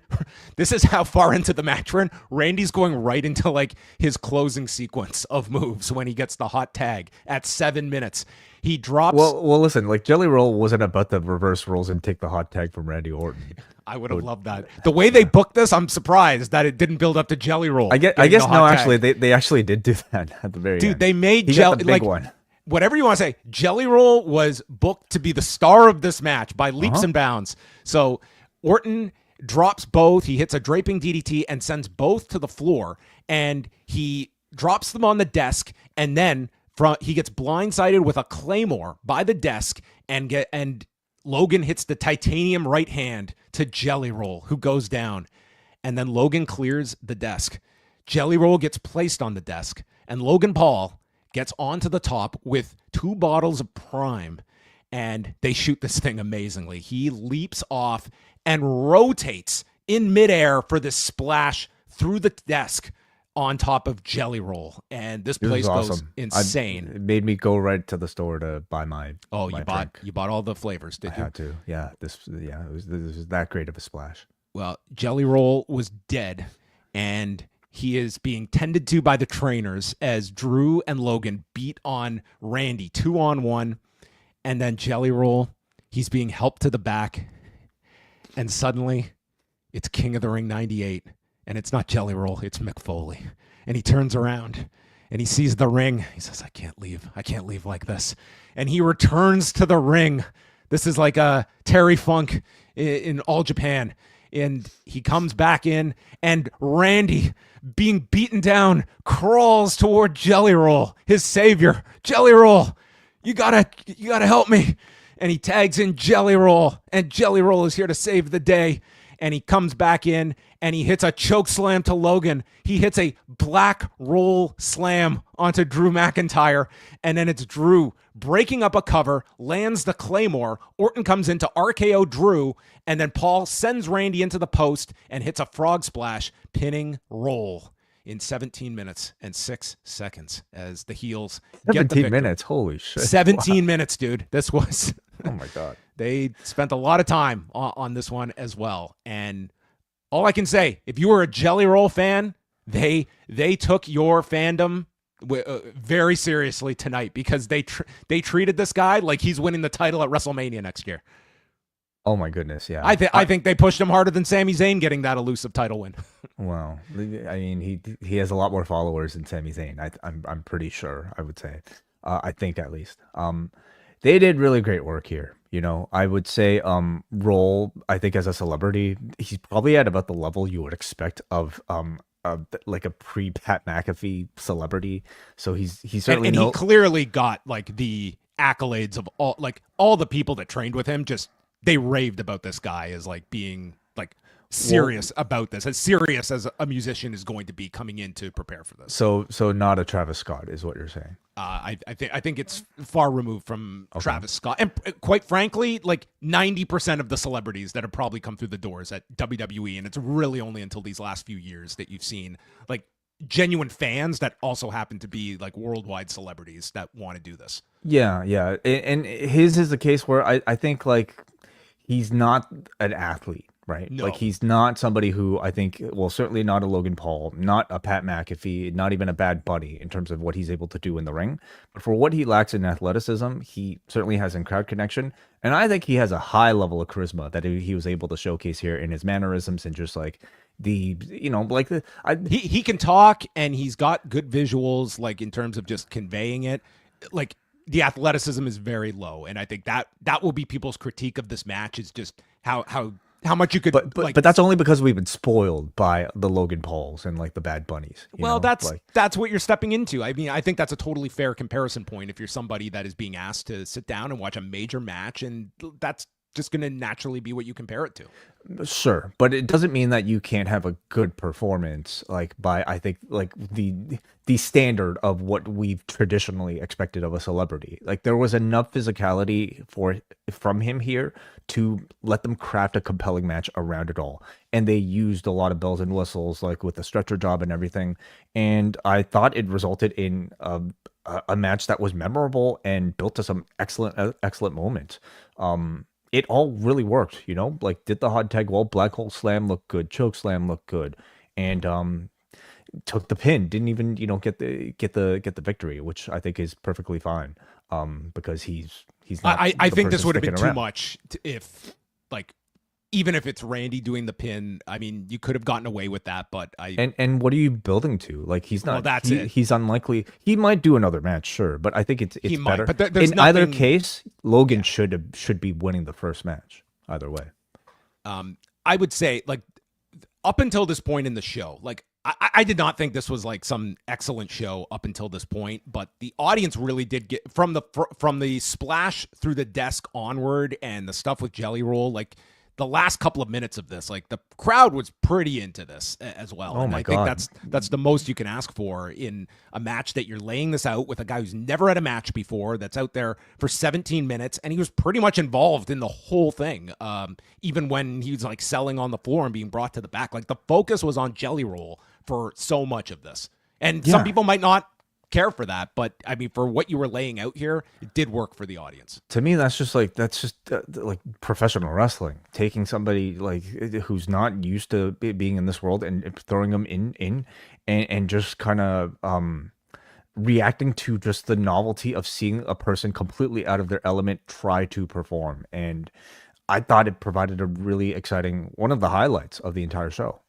This is how far into the match we're in. Randy's going right into like his closing sequence of moves when he gets the hot tag at 7 minutes. He drops. Well, listen, like Jelly Roll wasn't about the reverse rolls and take the hot tag from Randy Orton. I would have loved that. The way they booked this, I'm surprised that it didn't build up to Jelly Roll. I guess no, actually, they actually did do that at the very end. Dude, they made Jelly like one. Whatever you want to say, Jelly Roll was booked to be the star of this match by leaps and bounds. So Orton drops both. He hits a draping DDT and sends both to the floor, and he drops them on the desk, and then he gets blindsided with a Claymore by the desk, and Logan hits the titanium right hand to Jelly Roll, who goes down, and then Logan clears the desk. Jelly Roll gets placed on the desk, and Logan Paul gets onto the top with 2 bottles of Prime, and they shoot this thing amazingly. He leaps off and rotates in midair for this splash through the desk on top of Jelly Roll, and this place goes insane. It made me go right to the store to buy my you bought all the flavors, did you? I had to. Yeah, this was that great of a splash. Well, Jelly Roll was dead, and he is being tended to by the trainers as Drew and Logan beat on Randy 2-on-1. And then Jelly Roll, he's being helped to the back. And suddenly, it's King of the Ring 98. And it's not Jelly Roll, it's Mick Foley. And he turns around and he sees the ring. He says, I can't leave like this. And he returns to the ring. This is like a Terry Funk in All Japan. And he comes back in, and Randy, being beaten down, crawls toward Jelly Roll, his savior. Jelly Roll, you gotta help me. And he tags in Jelly Roll, and Jelly Roll is here to save the day. And he comes back in, and he hits a choke slam to Logan. He hits a black roll slam onto Drew McIntyre, and then it's Drew breaking up a cover, lands the Claymore. Orton comes in to RKO Drew, and then Paul sends Randy into the post and hits a frog splash, pinning Roll in 17 minutes and 6 seconds as the heels get the 17 minutes, holy shit. 17 minutes, dude. This was... Oh my God. They spent a lot of time on this one as well. And all I can say, if you were a Jelly Roll fan, they took your fandom very seriously tonight, because they treated this guy like he's winning the title at WrestleMania next year. Oh my goodness, yeah. I think they pushed him harder than Sami Zayn getting that elusive title win. Well, I mean, he has a lot more followers than Sami Zayn. I'm pretty sure, I would say. I think at least. They did really great work here. You know, I would say Roll, I think as a celebrity, he's probably at about the level you would expect of like a pre-Pat McAfee celebrity. So he's certainly he clearly got like the accolades of all the people that trained with him. Just they raved about this guy as like being like serious about this, as serious as a musician is going to be coming in to prepare for this. So not a Travis Scott is what you're saying. I think it's far removed from Travis Scott, and quite frankly, like 90% of the celebrities that have probably come through the doors at WWE, and it's really only until these last few years that you've seen like genuine fans that also happen to be like worldwide celebrities that want to do this. Yeah, and his is the case where I think like he's not an athlete. Right. No. Like he's not somebody who I think, well, certainly not a Logan Paul, not a Pat McAfee, not even a Bad Bunny in terms of what he's able to do in the ring. But for what he lacks in athleticism, he certainly has in crowd connection. And I think he has a high level of charisma that he was able to showcase here in his mannerisms and just like He can talk, and he's got good visuals, like in terms of just conveying it. Like the athleticism is very low, and I think that will be people's critique of this match is just how much you could. But that's only because we've been spoiled by the Logan Pauls and like the Bad Bunnies. That's what you're stepping into. I mean, I think that's a totally fair comparison point if you're somebody that is being asked to sit down and watch a major match, and that's just going to naturally be what you compare it to. Sure, but it doesn't mean that you can't have a good performance, like by I think like the standard of what we've traditionally expected of a celebrity. Like there was enough physicality from him here to let them craft a compelling match around it all, and they used a lot of bells and whistles, like with the stretcher job and everything. And I thought it resulted in a match that was memorable and built to some excellent moments. It all really worked, like did the hot tag well, black hole slam looked good, choke slam looked good, and took the pin, didn't even, get the victory, which I think is perfectly fine. Because he's not. I think this would have been too much if even if it's Randy doing the pin. I mean, you could have gotten away with that, but and what are you building to? Like he's not. Well, that's it. He's unlikely. He might do another match, sure, but I think it's he better. Might, but in either case, Logan should be winning the first match. Either way, I would say up until this point in the show, I did not think this was like some excellent show up until this point, but the audience really did get from the splash through the desk onward and the stuff with Jelly Roll, like. The last couple of minutes of this, the crowd was pretty into this as well. Oh and my I God. think that's the most you can ask for in a match that you're laying this out with a guy who's never had a match before, that's out there for 17 minutes, and he was pretty much involved in the whole thing. Even when he was selling on the floor and being brought to the back, the focus was on Jelly Roll for so much of this. And some people might not care for that, but I mean, for what you were laying out here, it did work for the audience. To me, that's just like professional wrestling, taking somebody who's not used to being in this world and throwing them in and just kind of reacting to just the novelty of seeing a person completely out of their element try to perform. And I thought it provided a really exciting, one of the highlights of the entire show.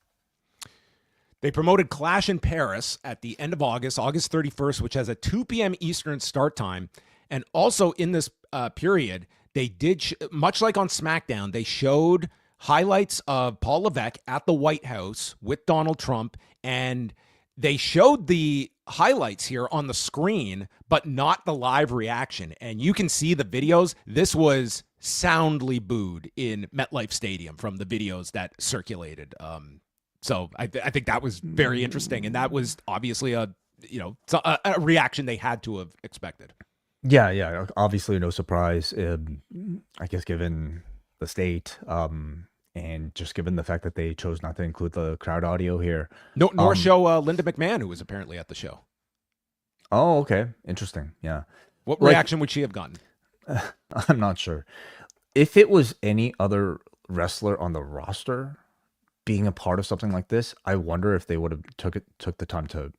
They promoted Clash in Paris at the end of August 31st, which has a 2 p.m. Eastern start time. And also in this period, they did, much like on SmackDown, they showed highlights of Paul Levesque at the White House with Donald Trump. And they showed the highlights here on the screen, but not the live reaction. And you can see the videos. This was soundly booed in MetLife Stadium from the videos that circulated. So I think that was very interesting, and that was obviously a reaction they had to have expected. Yeah, obviously no surprise. I guess given the state, and just given the fact that they chose not to include the crowd audio here, nor show Linda McMahon, who was apparently at the show. Oh, okay, interesting. Yeah, what reaction would she have gotten? I'm not sure. If it was any other wrestler on the roster being a part of something like this, I wonder if they would have took the time to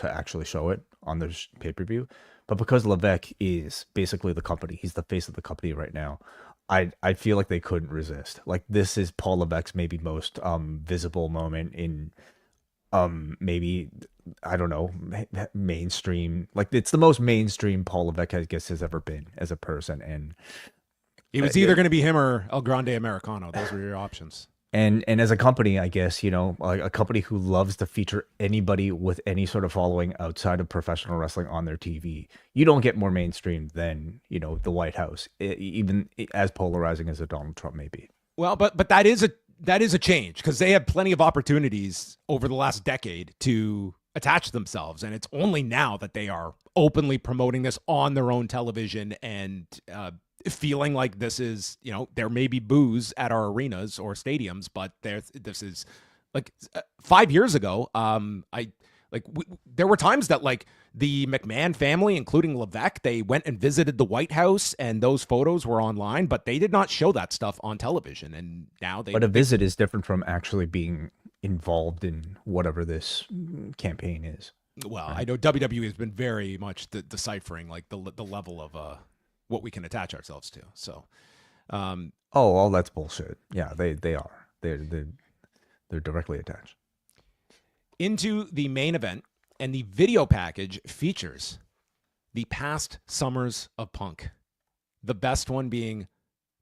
actually show it on their pay-per-view. But because Levesque is basically the company, he's the face of the company right now, I feel like they couldn't resist. This is Paul Levesque's maybe most visible moment in maybe, I don't know, mainstream. It's the most mainstream Paul Levesque, I guess, has ever been as a person. And it was either going to be him or El Grande Americano. Those were your options. And as a company, I guess, a company who loves to feature anybody with any sort of following outside of professional wrestling on their TV, you don't get more mainstream than, the White House, even as polarizing as a Donald Trump may be. Well, but that is a change, because they had plenty of opportunities over the last decade to attach themselves, and it's only now that they are openly promoting this on their own television and feeling like this is, there may be boos at our arenas or stadiums, but this is 5 years ago. There were times that the McMahon family, including Levesque, they went and visited the White House, and those photos were online, but they did not show that stuff on television. And now But a visit is different from actually being involved in whatever this campaign is. Well, right? I know WWE has been very much deciphering the level of what we can attach ourselves to. So, that's bullshit. Yeah, they are. They're directly attached. Into the main event, and the video package features the past summers of Punk. The best one being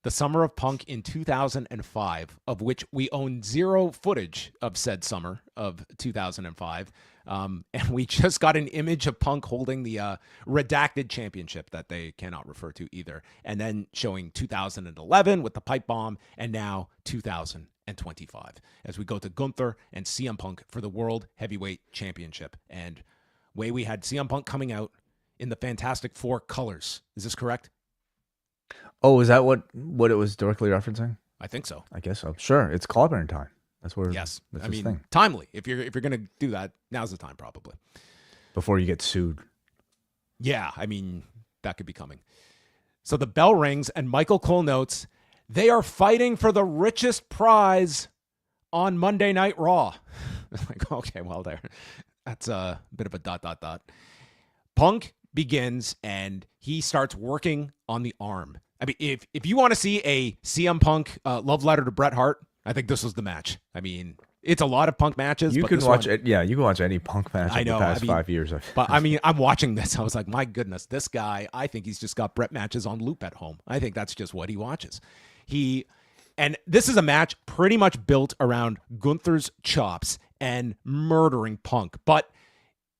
the Summer of Punk in 2005, of which we own zero footage of said summer of 2005. And we just got an image of Punk holding the redacted championship that they cannot refer to either. And then showing 2011 with the pipe bomb, and now 2025 as we go to Gunther and CM Punk for the World Heavyweight Championship. And we had CM Punk coming out in the Fantastic Four colors. Is this correct? Oh, is that what it was directly referencing? I think so. I guess so. Sure, it's Clobbering time. That's where. Yes, that's I his mean, thing. timely. If you're gonna do that, now's the time probably. Before you get sued. Yeah, I mean that could be coming. So the bell rings, and Michael Cole notes they are fighting for the richest prize on Monday Night Raw. Like, okay, well, that's a bit of a ... Punk begins, and he starts working on the arm. I mean, if you want to see a CM Punk love letter to Bret Hart, I think this was the match. I mean, it's a lot of Punk matches. You but can this watch one, it. Yeah, you can watch any Punk match in the past 5 years. But I mean, I'm watching this. I was like, my goodness, this guy, I think he's just got Bret matches on loop at home. I think that's just what he watches. And this is a match pretty much built around Gunther's chops and murdering Punk. But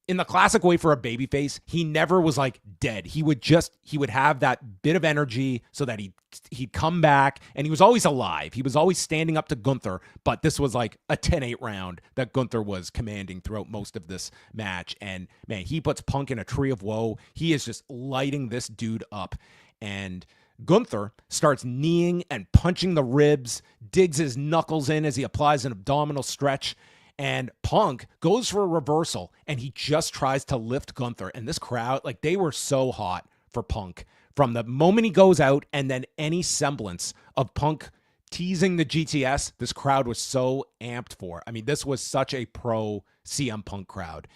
in the classic way for a babyface, he never was like dead. He would have that bit of energy so that he'd come back, and he was always alive. He was always standing up to Gunther, but this was like a 10-8 round that Gunther was commanding throughout most of this match. And man, he puts Punk in a tree of woe. He is just lighting this dude up. And Gunther starts kneeing and punching the ribs, digs his knuckles in as he applies an abdominal stretch. And Punk goes for a reversal, and he just tries to lift Gunther. And this crowd, like, they were so hot for Punk from the moment he goes out, and then any semblance of Punk teasing the GTS, this crowd was so amped for. I mean, this was such a pro CM Punk crowd.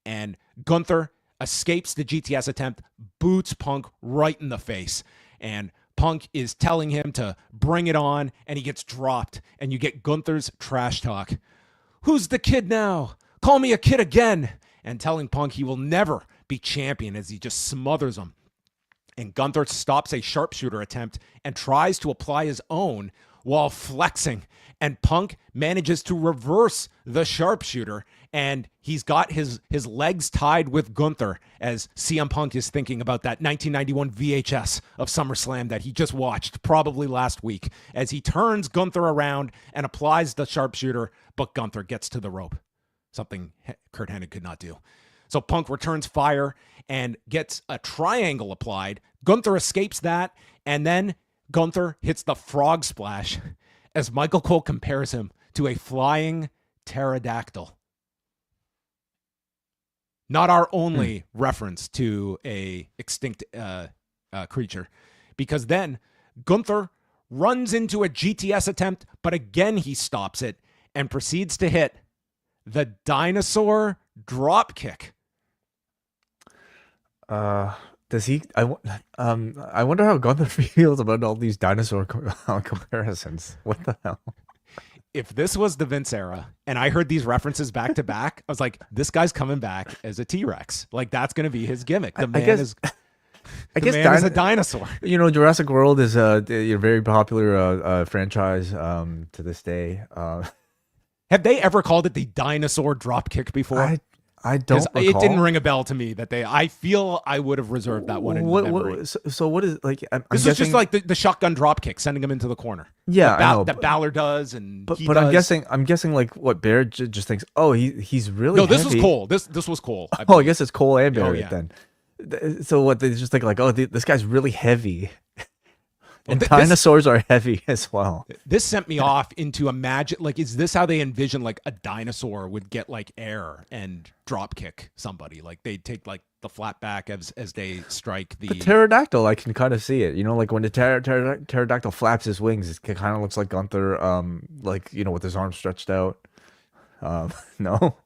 And Gunther escapes the GTS attempt, boots Punk right in the face. And Punk is telling him to bring it on, and he gets dropped. And you get Gunther's trash talk. Who's the kid now? Call me a kid again. And telling Punk he will never be champion as he just smothers him. And Gunther stops a sharpshooter attempt and tries to apply his own while flexing. And Punk manages to reverse the sharpshooter. And he's got his legs tied with Gunther as CM Punk is thinking about that 1991 VHS of SummerSlam that he just watched probably last week as he turns Gunther around and applies the sharpshooter, but Gunther gets to the rope, something Kurt Hennig could not do. So Punk returns fire and gets a triangle applied. Gunther escapes that, and then Gunther hits the frog splash as Michael Cole compares him to a flying pterodactyl. Not our only reference to a extinct creature, because then Gunther runs into a GTS attempt, but again he stops it and proceeds to hit the dinosaur drop kick. Does he? I wonder how Gunther feels about all these dinosaur comparisons. What the hell? If this was the Vince era and I heard these references back to back, I was like, this guy's coming back as a T-Rex. Like, that's going to be his gimmick. The man is a dinosaur. You know, Jurassic World is a very popular franchise to this day. Have they ever called it the dinosaur drop kick before? I don't recall. It didn't ring a bell to me that I feel I would have reserved that one in memory. So what is, like, this is just like the shotgun drop kick, sending him into the corner. Yeah, I know, that Balor does, and but does. I'm guessing like what Barrett just thinks. Oh, he's really no. This heavy. was Cole. This was Cole. I guess it's Cole and Barrett then. So what they just think like, oh, this guy's really heavy. And dinosaurs are heavy as well. This sent me off into imagine, like, is this how they envision like a dinosaur would get like air and drop kick somebody? Like they'd take like the flat back as they strike the pterodactyl. I can kind of see it. You know, like when the pterodactyl flaps his wings, it kind of looks like Gunther, like, you know, with his arms stretched out. No.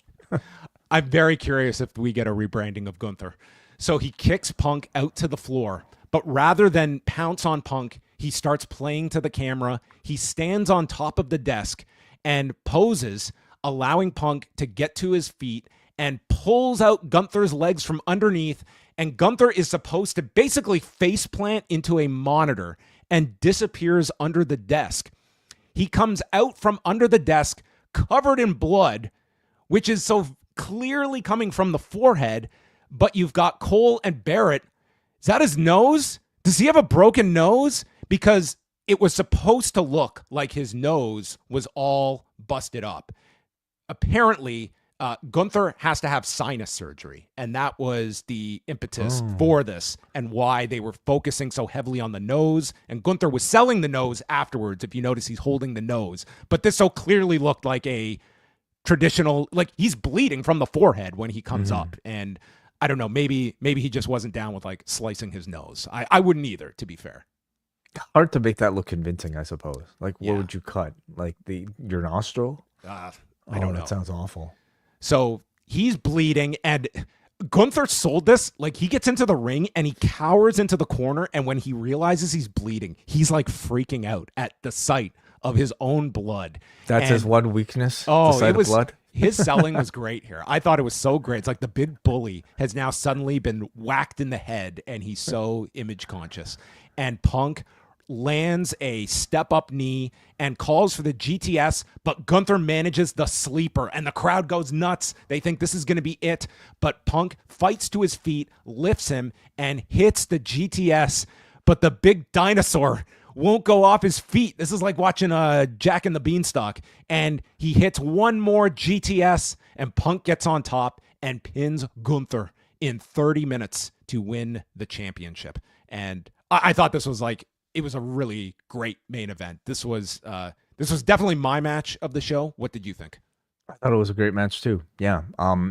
I'm very curious if we get a rebranding of Gunther. So he kicks Punk out to the floor, but rather than pounce on Punk, he starts playing to the camera. He stands on top of the desk and poses, allowing Punk to get to his feet and pulls out Gunther's legs from underneath. And Gunther is supposed to basically faceplant into a monitor and disappears under the desk. He comes out from under the desk covered in blood, which is so clearly coming from the forehead, but you've got Cole and Barrett. Is that his nose? Does he have a broken nose? Because it was supposed to look like his nose was all busted up. Apparently, Gunther has to have sinus surgery, and that was the impetus for this and why they were focusing so heavily on the nose. And Gunther was selling the nose afterwards. If you notice, he's holding the nose, but this so clearly looked like a traditional, like he's bleeding from the forehead when he comes up. And I don't know, maybe he just wasn't down with like slicing his nose. I wouldn't either, to be fair. Hard to make that look convincing, I suppose. Like, what would you cut? Like your nostril? I don't know. That sounds awful. So he's bleeding, and Gunther sold this. Like, he gets into the ring and he cowers into the corner, and when he realizes he's bleeding, he's like freaking out at the sight of his own blood. That's his one weakness. Oh, the sight of blood. His selling was great here. I thought it was so great. It's like the big bully has now suddenly been whacked in the head, and he's so image conscious. And Punk lands a step-up knee and calls for the GTS, but Gunther manages the sleeper, and the crowd goes nuts. They think this is going to be it, but Punk fights to his feet, lifts him, and hits the GTS, but the big dinosaur won't go off his feet. This is like watching Jack and the Beanstalk, and he hits one more GTS, and Punk gets on top and pins Gunther in 30 minutes to win the championship. And I thought this was like, it was a really great main event. This was definitely my match of the show. What did you think? I thought it was a great match too. Yeah.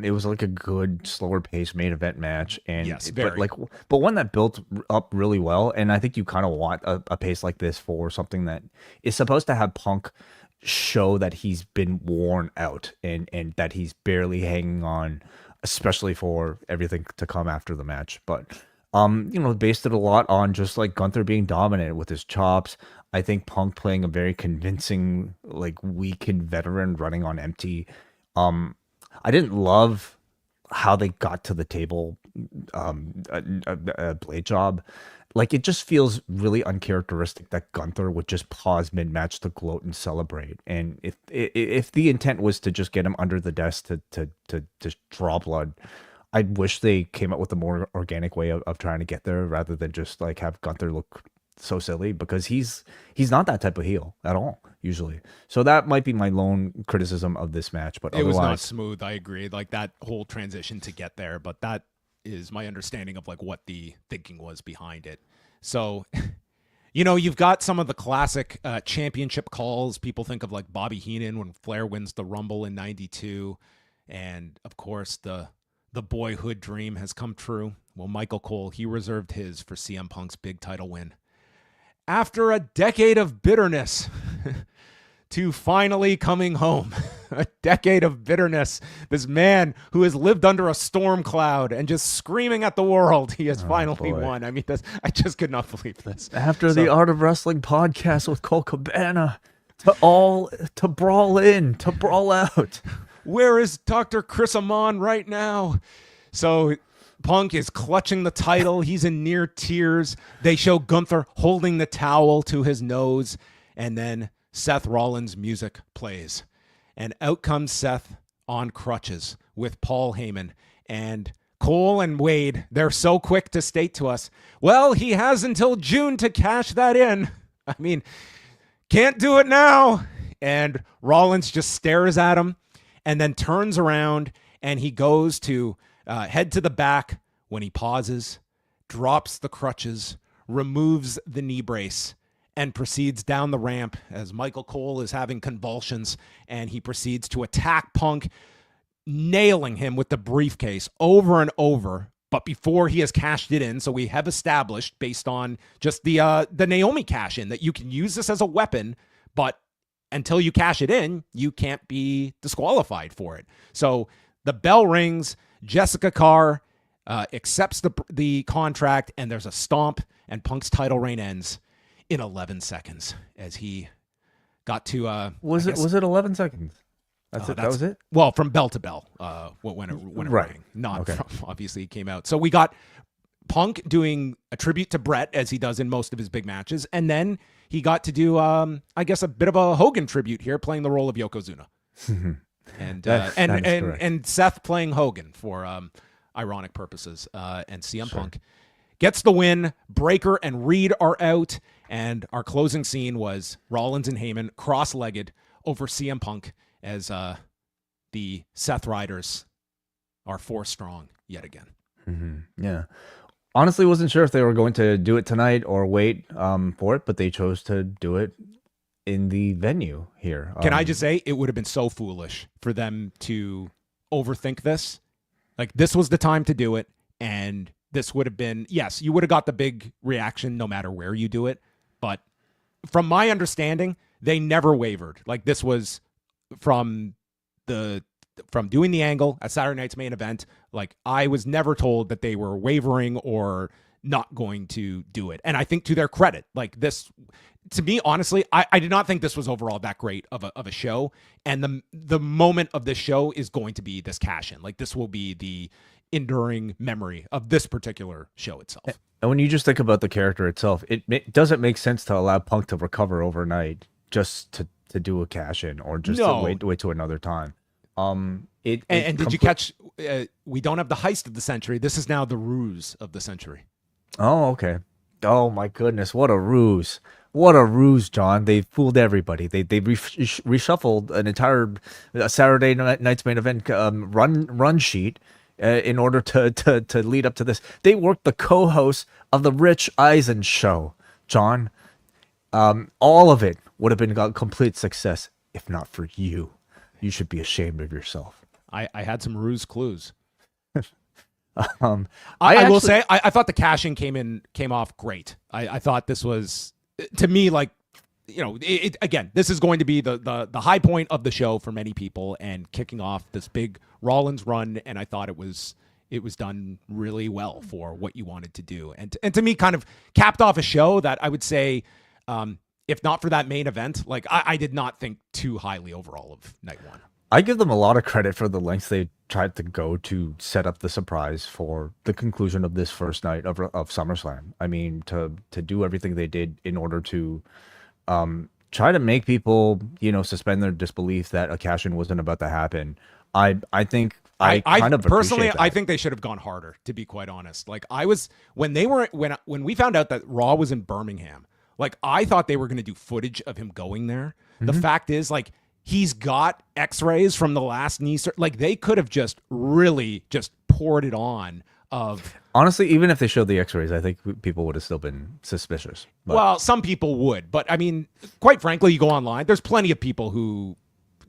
It was like a good, slower paced main event match, and yes, very. but one that built up really well. And I think you kind of want a pace like this for something that is supposed to have Punk show that he's been worn out and that he's barely hanging on, especially for everything to come after the match. But based it a lot on just like Gunther being dominant with his chops. I think Punk playing a very convincing, like, weakened veteran running on empty. I didn't love how they got to the table, a blade job. Like, it just feels really uncharacteristic that Gunther would just pause mid-match to gloat and celebrate. And if the intent was to just get him under the desk to draw blood, I wish they came up with a more organic way of trying to get there rather than just like have Gunther look so silly, because he's not that type of heel at all usually. So that might be my lone criticism of this match, but it was not smooth. I agree. Like that whole transition to get there, but that is my understanding of like what the thinking was behind it. So, you've got some of the classic championship calls. People think of like Bobby Heenan when Flair wins the Rumble in '92. And of course the boyhood dream has come true. Well, Michael Cole, he reserved his for CM Punk's big title win. After a decade of bitterness to finally coming home. A decade of bitterness. This man who has lived under a storm cloud and just screaming at the world, he has finally won. I mean, I just could not believe this. After the Art of Wrestling podcast with Cole Cabana, to brawl in, to brawl out. Where is Dr. Chris Amon right now? So Punk is clutching the title. He's in near tears. They show Gunther holding the towel to his nose. And then Seth Rollins' music plays. And out comes Seth on crutches with Paul Heyman. And Cole and Wade, they're so quick to state to us, well, he has until June to cash that in. I mean, can't do it now. And Rollins just stares at him and then turns around and he goes to head to the back when he pauses, drops the crutches, removes the knee brace, and proceeds down the ramp as Michael Cole is having convulsions, and he proceeds to attack Punk, nailing him with the briefcase over and over, but before he has cashed it in. So we have established, based on just the Naomi cash in, that you can use this as a weapon, but until you cash it in, you can't be disqualified for it. So the bell rings, Jessica Carr accepts the contract, and there's a stomp, and Punk's title reign ends in 11 seconds as he got to Was it 11 seconds? That's it. That was it. Well, from bell to bell, when it Right. rang, not Okay. from obviously it came out. So we got Punk doing a tribute to Brett as he does in most of his big matches, and then he got to do, I guess, a bit of a Hogan tribute here, playing the role of Yokozuna, and Seth playing Hogan for ironic purposes, and CM Punk gets the win. Breaker and Reed are out, and our closing scene was Rollins and Heyman cross-legged over CM Punk as the Seth Riders are 4 strong yet again. Mm-hmm. Yeah. Honestly, wasn't sure if they were going to do it tonight or wait for it, but they chose to do it in the venue here. Can I just say, it would have been so foolish for them to overthink this. Like, this was the time to do it, and this would have been, yes, you would have got the big reaction no matter where you do it, but from my understanding, they never wavered. Like, this was from doing the angle at Saturday night's main event. Like, I was never told that they were wavering or not going to do it. And I think to their credit, like, this, to me, honestly, I did not think this was overall that great of a show. And the moment of this show is going to be this cash in. Like, this will be the enduring memory of this particular show itself. And when you just think about the character itself, it doesn't make sense to allow Punk to recover overnight just to do a cash in, or just to wait to another time. Did you catch? We don't have the heist of the century. This is now the ruse of the century. Oh, okay. Oh my goodness, what a ruse! What a ruse, John. They fooled everybody. They reshuffled an entire Saturday night's main event run sheet in order to lead up to this. They worked the co-host of the Rich Eisen show, John. All of it would have been a complete success if not for you. You should be ashamed of yourself. I had some ruse clues. I will say I thought the cash-in came off great. I thought this was, to me, like, you know, again, this is going to be the high point of the show for many people, and kicking off this big Rollins run, and I thought it was done really well for what you wanted to do, and to me, kind of capped off a show that I would say, if not for that main event, like, I did not think too highly overall of night one. I give them a lot of credit for the lengths they tried to go to set up the surprise for the conclusion of this first night of SummerSlam. I mean, to do everything they did in order to try to make people, you know, suspend their disbelief that a cash-in wasn't about to happen. I think I kind of personally, that. I think they should have gone harder, to be quite honest. Like, I was, when we found out that Raw was in Birmingham, like, I thought they were going to do footage of him going there. The fact is, like, he's got x-rays from the last knee. Like, they could have just really just poured it on of. Honestly, even if they showed the x-rays, I think people would have still been suspicious. But. Well, some people would. But, I mean, quite frankly, you go online, there's plenty of people who.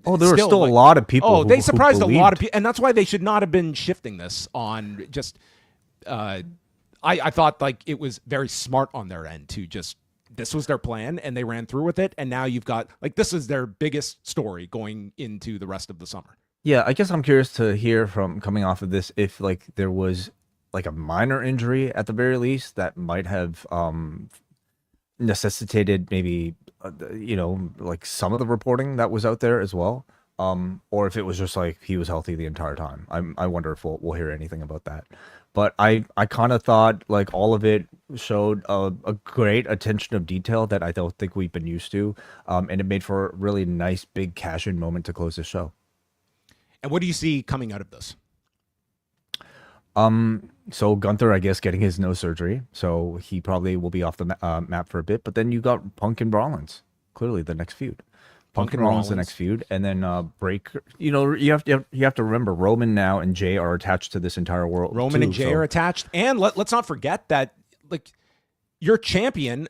Oh, there were still a lot of people. Oh, they surprised a lot of people. And that's why they should not have been shifting this on just. I thought, like, it was very smart on their end to just. This was their plan, and they ran through with it. And now you've got, like, this is their biggest story going into the rest of the summer. Yeah, I guess I'm curious to hear from coming off of this if, like, there was, like, a minor injury at the very least that might have necessitated maybe, you know, like, some of the reporting that was out there as well. Or if it was just like he was healthy the entire time. I wonder if we'll hear anything about that. But I kind of thought, like, all of it showed a great attention of detail that I don't think we've been used to. And it made for a really nice big cash-in moment to close the show. And what do you see coming out of this? So Gunther, I guess, getting his nose surgery. So he probably will be off the map for a bit. But then you got Punk and Rollins, clearly the next feud. Punk and Rollins the next feud, and then Breaker. You know, you have to remember Roman now and Jay are attached to this entire world. Roman and Jay are attached, and let's not forget that, like, your champion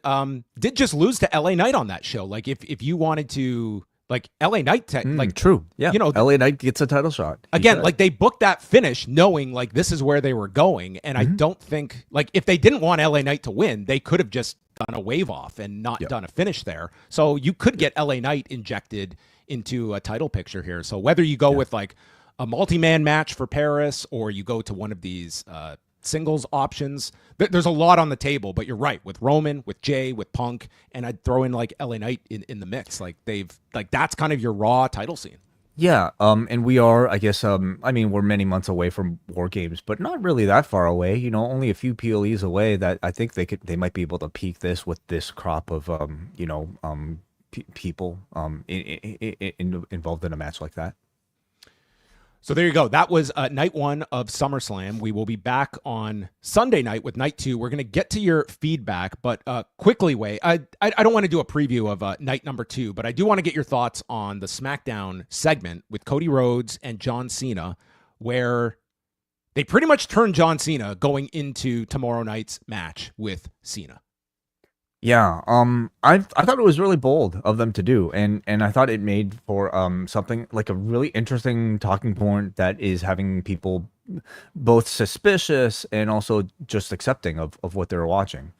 did just lose to LA Knight on that show. Like, if you wanted to, like, LA Knight, like, true, yeah, you know, LA Knight gets a title shot again. Like, they booked that finish knowing, like, this is where they were going, and I don't think, like, if they didn't want LA Knight to win, they could have just done a wave off and not done a finish there. So you could get LA Knight injected into a title picture here. So whether you go with, like, a multi-man match for Paris, or you go to one of these singles options. There's a lot on the table, but you're right with Roman, with Jay, with Punk, and I'd throw in like LA Knight in the mix. Like that's kind of your Raw title scene. Yeah, and we are, I guess, I mean, we're many months away from War Games, but not really that far away. You know, only a few PLEs away. That I think they might be able to peak this with this crop of people involved in a match like that. So there you go. That was night 1 of SummerSlam. We will be back on Sunday night with night 2. We're going to get to your feedback, but quickly, Way, I don't want to do a preview of night number 2, but I do want to get your thoughts on the SmackDown segment with Cody Rhodes and John Cena, where they pretty much turned John Cena going into tomorrow night's match with Cena. Yeah, I thought it was really bold of them to do, and I thought it made for something like a really interesting talking point that is having people both suspicious and also just accepting of what they're watching.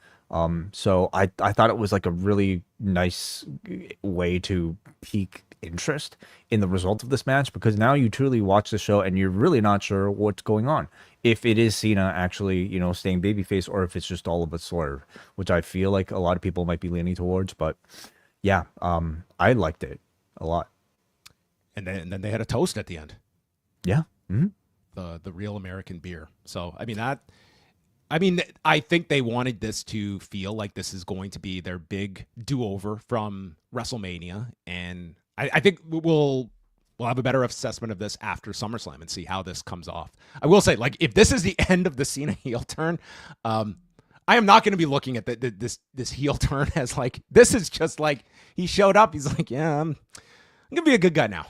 So I thought it was like a really nice way to pique interest in the result of this match, because now you truly watch the show and you're really not sure what's going on. If it is Cena actually, you know, staying babyface, or if it's just all of a swerve, which I feel like a lot of people might be leaning towards. But yeah, I liked it a lot. And then they had a toast at the end. Yeah. Mm-hmm. The real American beer. So I think they wanted this to feel like this is going to be their big do-over from WrestleMania, and I think we'll have a better assessment of this after SummerSlam and see how this comes off. I will say, like, if this is the end of the Cena heel turn, I am not going to be looking at this heel turn as like, this is just like he showed up. He's like, yeah, I'm going to be a good guy now.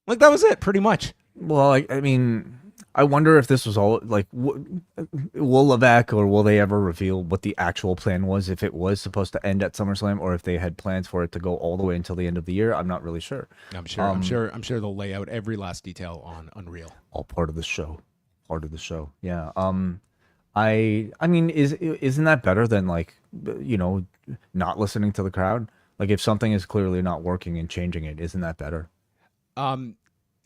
Like, that was it, pretty much. Well, I mean, I wonder if this was all like, will Levesque or will they ever reveal what the actual plan was, if it was supposed to end at SummerSlam, or if they had plans for it to go all the way until the end of the year. I'm not really sure. I'm sure they'll lay out every last detail on Unreal. All part of the show. Yeah. I mean, isn't that better than, like, you know, not listening to the crowd? Like, if something is clearly not working and changing it, isn't that better?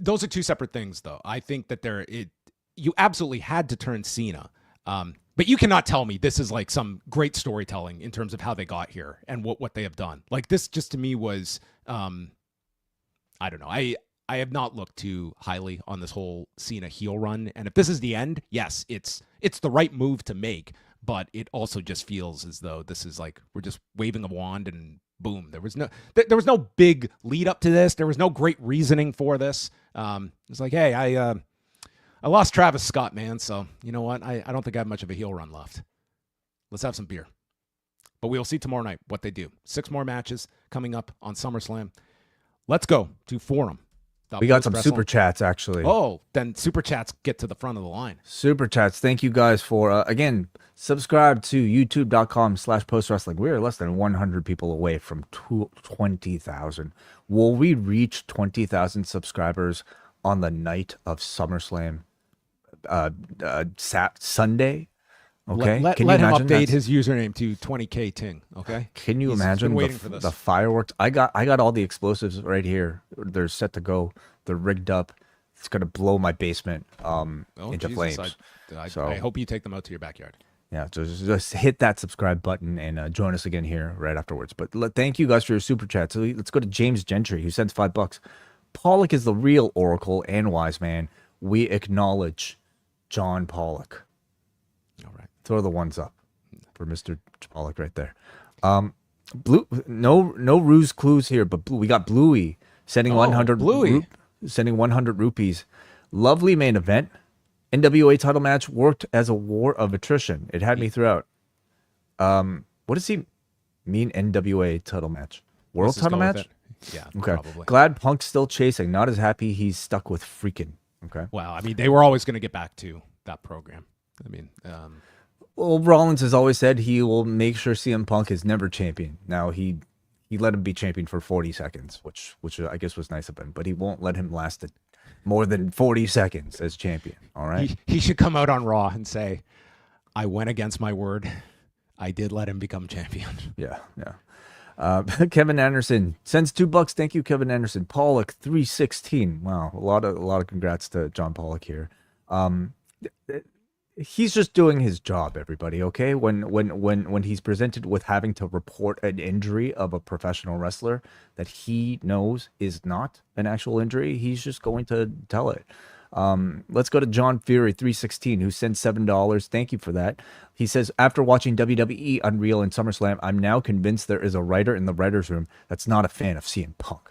Those are two separate things, though. I think that you absolutely had to turn Cena. But you cannot tell me this is like some great storytelling in terms of how they got here and what they have done. Like, this just to me was, I don't know. I have not looked too highly on this whole Cena heel run. And if this is the end, yes, it's the right move to make. But it also just feels as though this is like we're just waving a wand and boom. There was no big lead up to this. There was no great reasoning for this. It's like, hey, I lost Travis Scott, man. So you know what? I don't think I have much of a heel run left. Let's have some beer. But we'll see tomorrow night what they do. 6 more matches coming up on SummerSlam. Let's go to Forum. We got some super chats, actually. Oh, then super chats get to the front of the line. Super chats. Thank you guys for, again, subscribe to youtube.com/postwrestling. We are less than 100 people away from 20,000. Will we reach 20,000 subscribers on the night of SummerSlam Sunday? Okay. Let him update his username to 20K Ting. Okay. Can you imagine the fireworks? I got all the explosives right here. They're set to go. They're rigged up. It's gonna blow my basement into flames. I hope you take them out to your backyard. Yeah, just hit that subscribe button and join us again here right afterwards. But thank you guys for your super chat. So let's go to James Gentry, who sends $5. Pollock is the real Oracle and wise man. We acknowledge John Pollock. All right. Throw the ones up for Mr. Pollock right there. Blue, no ruse clues here, but we got Bluey sending 100 sending 100 rupees. Lovely main event. NWA title match worked as a war of attrition. It had me throughout. What does he mean, NWA title match? World title match? Yeah, okay. Probably. Glad Punk's still chasing. Not as happy he's stuck with freaking. Okay. Well, I mean, they were always going to get back to that program. I mean, well, Rollins has always said he will make sure CM Punk is never champion. Now he let him be champion for 40 seconds, which I guess was nice of him, but he won't let him last more than 40 seconds as champion. All right. He should come out on Raw and say, I went against my word. I did let him become champion. Yeah. Kevin Anderson sends $2. Thank you, Kevin Anderson. Pollock 316. Wow, a lot of congrats to John Pollock here. he's just doing his job, everybody, okay? When he's presented with having to report an injury of a professional wrestler that he knows is not an actual injury, he's just going to tell it. Let's go to John Fury 316, who sent $7. Thank you for that. He says, after watching WWE Unreal and SummerSlam, I'm now convinced there is a writer in the writer's room that's not a fan of CM Punk.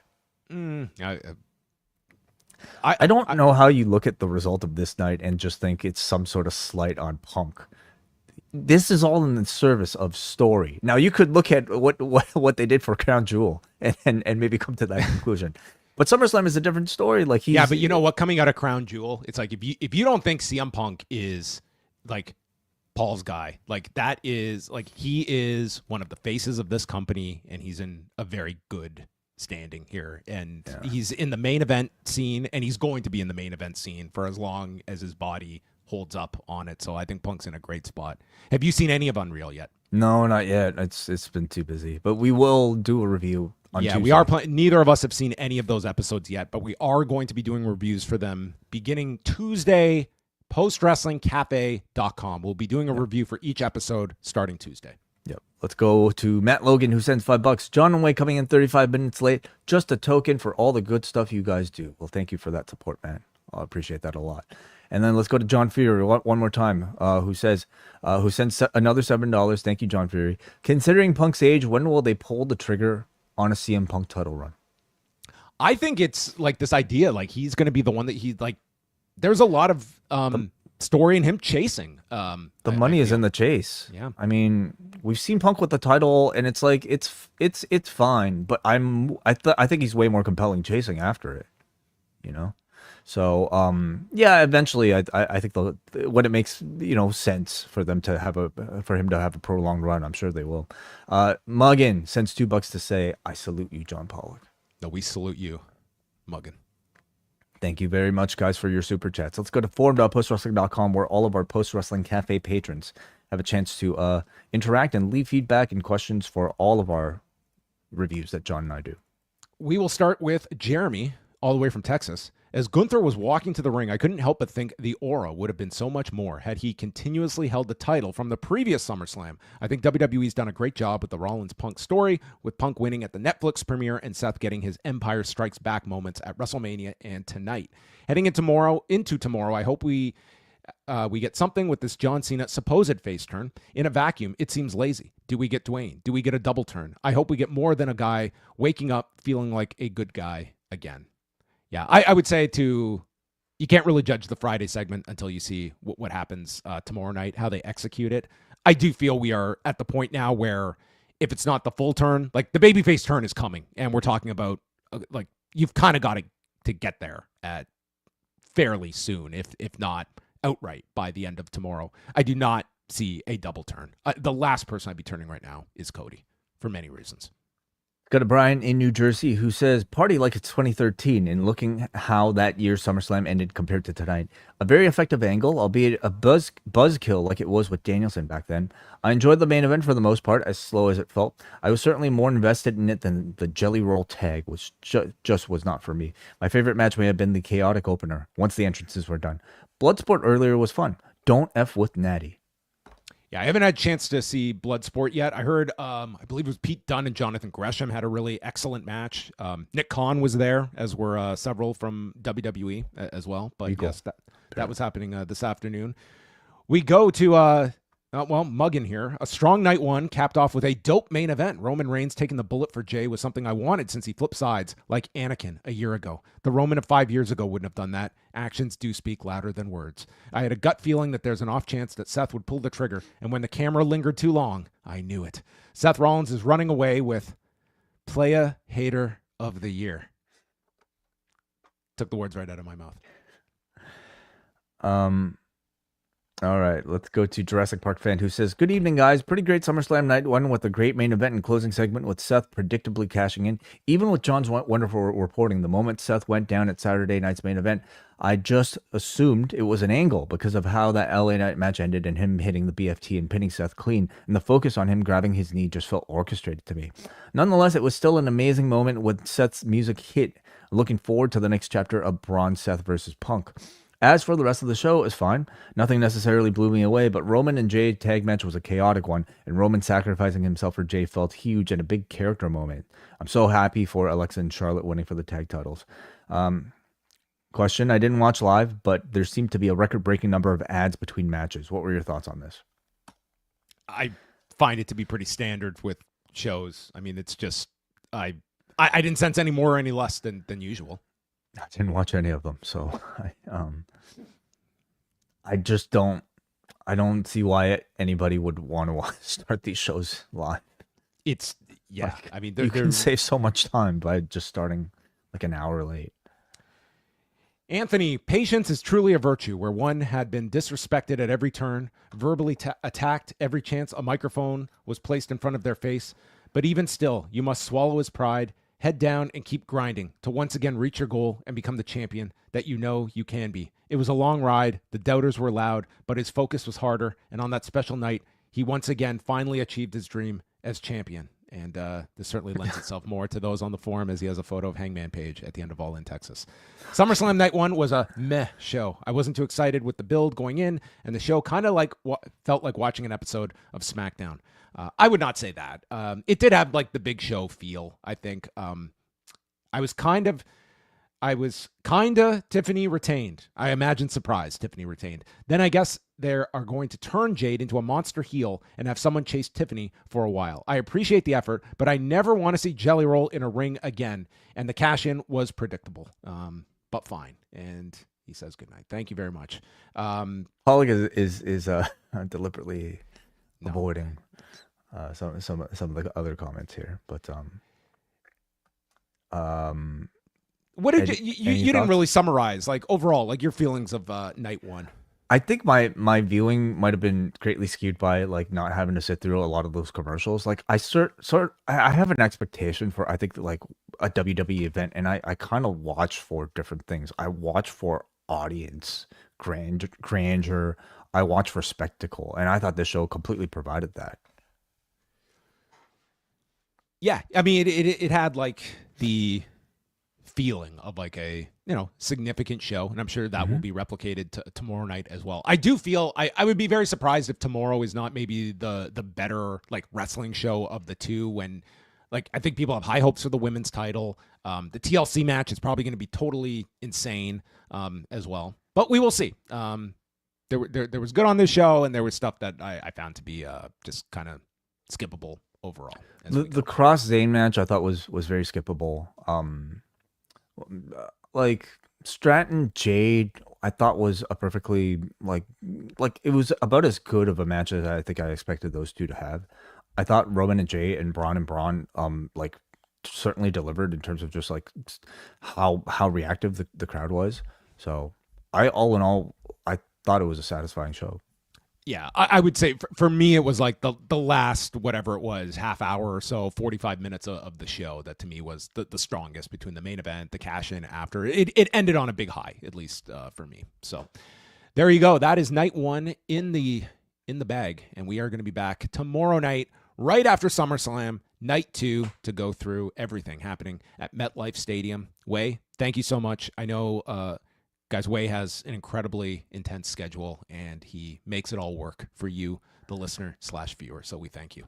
I don't know how you look at the result of this night and just think it's some sort of slight on Punk. This is all in the service of story. Now, you could look at what they did for Crown Jewel and maybe come to that conclusion. But SummerSlam is a different story. Like yeah, but you know what? Coming out of Crown Jewel, it's like if you don't think CM Punk is like Paul's guy, like that is like he is one of the faces of this company, and he's in a very good standing here, and he's in the main event scene, and he's going to be in the main event scene for as long as his body holds up on it. So I think Punk's in a great spot. Have you seen any of Unreal yet? No, not yet. It's been too busy, but we will do a review on Tuesday. We are playing. Neither of us have seen any of those episodes yet, but we are going to be doing reviews for them beginning Tuesday. postwrestlingcafe.com. We'll be doing a review for each episode starting Tuesday. Yep. Let's go to Matt Logan, who sends $5. John and Way coming in 35 minutes late. Just a token for all the good stuff you guys do. Well, thank you for that support, man. I appreciate that a lot. And then let's go to John Fury one more time, who sends another $7. Thank you, John Fury. Considering Punk's age, when will they pull the trigger on a CM Punk title run? I think it's like this idea, like he's going to be the one that he like. There's a lot of story in him chasing. The money is in the chase. Yeah, I mean, we've seen Punk with the title, and it's like it's fine, but I think he's way more compelling chasing after it. You know. So, eventually, I think when it makes sense for them to have for him to have a prolonged run, I'm sure they will. Muggin sends $2 to say, "I salute you, John Pollock." No, we salute you, Muggin. Thank you very much, guys, for your super chats. Let's go to forum.postwrestling.com, where all of our Post Wrestling Cafe patrons have a chance to interact and leave feedback and questions for all of our reviews that John and I do. We will start with Jeremy, all the way from Texas. As Gunther was walking to the ring, I couldn't help but think the aura would have been so much more had he continuously held the title from the previous SummerSlam. I think WWE's done a great job with the Rollins-Punk story, with Punk winning at the Netflix premiere and Seth getting his Empire Strikes Back moments at WrestleMania and tonight. Heading into tomorrow, I hope we get something with this John Cena supposed face turn. In a vacuum, it seems lazy. Do we get Dwayne? Do we get a double turn? I hope we get more than a guy waking up feeling like a good guy again. Yeah, I would say you can't really judge the Friday segment until you see what happens tomorrow night, how they execute it. I do feel we are at the point now where if it's not the full turn, like the babyface turn is coming, and we're talking about like you've kind of got to get there at fairly soon, if not outright by the end of tomorrow. I do not see a double turn. The last person I'd be turning right now is Cody for many reasons. Got a Brian in New Jersey who says, party like it's 2013, and looking how that year's SummerSlam ended compared to tonight. A very effective angle, albeit a buzzkill like it was with Danielson back then. I enjoyed the main event for the most part, as slow as it felt. I was certainly more invested in it than the Jelly Roll tag, which just was not for me. My favorite match may have been the chaotic opener, once the entrances were done. Bloodsport earlier was fun. Don't F with Natty. Yeah, I haven't had a chance to see Bloodsport yet. I heard, I believe it was Pete Dunne and Jonathan Gresham had a really excellent match. Nick Khan was there, as were several from WWE as well. But yes, that was happening this afternoon. We go to, Muggin here. A strong night one, capped off with a dope main event. Roman Reigns taking the bullet for Jay was something I wanted since he flipped sides like Anakin a year ago. The Roman of 5 years ago wouldn't have done that. Actions do speak louder than words. I had a gut feeling that there's an off chance that Seth would pull the trigger, and when the camera lingered too long, I knew it. Seth Rollins is running away with Playa Hater of the Year. Took the words right out of my mouth. All right, let's go to Jurassic Park fan who says, good evening, guys. Pretty great SummerSlam night one with a great main event and closing segment with Seth predictably cashing in. Even with John's wonderful reporting, the moment Seth went down at Saturday night's main event, I just assumed it was an angle because of how that LA Night match ended and him hitting the BFT and pinning Seth clean, and the focus on him grabbing his knee just felt orchestrated to me. Nonetheless, it was still an amazing moment when Seth's music hit. Looking forward to the next chapter of Braun Seth versus Punk. As for the rest of the show, it was fine. Nothing necessarily blew me away, but Roman and Jade tag match was a chaotic one, and Roman sacrificing himself for Jade felt huge and a big character moment. I'm so happy for Alexa and Charlotte winning for the tag titles. Question, I didn't watch live, but there seemed to be a record-breaking number of ads between matches. What were your thoughts on this? I find it to be pretty standard with shows. I mean, it's just, I didn't sense any more or any less than usual. I didn't watch any of them, so I just don't see why anybody would want to start these shows live. It's I mean, you can save so much time by just starting like an hour late. Anthony, patience is truly a virtue where one had been disrespected at every turn, verbally attacked every chance a microphone was placed in front of their face. But even still, you must swallow his pride, head down, and keep grinding to once again reach your goal and become the champion that you know you can be. It was a long ride, the doubters were loud, but his focus was harder, and on that special night, he once again finally achieved his dream as champion. And this certainly lends itself more to those on the forum, as he has a photo of Hangman Page at the end of All In Texas. SummerSlam Night 1 was a meh show. I wasn't too excited with the build going in, and the show kind of like felt like watching an episode of SmackDown. I would not say that. It did have like the big show feel, I think. I was kind of Tiffany retained. I imagine surprised Tiffany retained. Then I guess they are going to turn Jade into a monster heel and have someone chase Tiffany for a while. I appreciate the effort, but I never want to see Jelly Roll in a ring again. And the cash-in was predictable, but fine. And he says goodnight. Thank you very much. Pollock is deliberately avoiding some of the other comments here, but what did you didn't really summarize like overall like your feelings of night 1? I think my viewing might have been greatly skewed by like not having to sit through a lot of those commercials. Like I I have an expectation for I think like a WWE event, and I kind of watch for different things. I watch for audience grandeur. I watch for spectacle, and I thought this show completely provided that. Yeah, I mean it had like the feeling of like a significant show, and I'm sure that will be replicated tomorrow night as well. I do feel I would be very surprised if tomorrow is not maybe the better like wrestling show of the two, when like I think people have high hopes for the women's title. The TLC match is probably going to be totally insane as well, but we will see. There was good on this show, and there was stuff that I found to be just kind of skippable overall. The Kross Zayn match I thought was very skippable. Like Stratton Jade I thought was a perfectly like it was about as good of a match as I think I expected those two to have. I thought Roman and Jay and Braun like certainly delivered in terms of just like how reactive the crowd was. So all in all I thought it was a satisfying show. Yeah, I would say for me, it was like the last, whatever it was, half hour or so, 45 minutes of the show that to me was the strongest between the main event, the cash-in after. It ended on a big high, at least for me. So there you go. That is night 1 in the bag. And we are going to be back tomorrow night, right after SummerSlam, night 2, to go through everything happening at MetLife Stadium. Way, thank you so much. I know... Guys, Way has an incredibly intense schedule, and he makes it all work for you, the listener/viewer. So we thank you.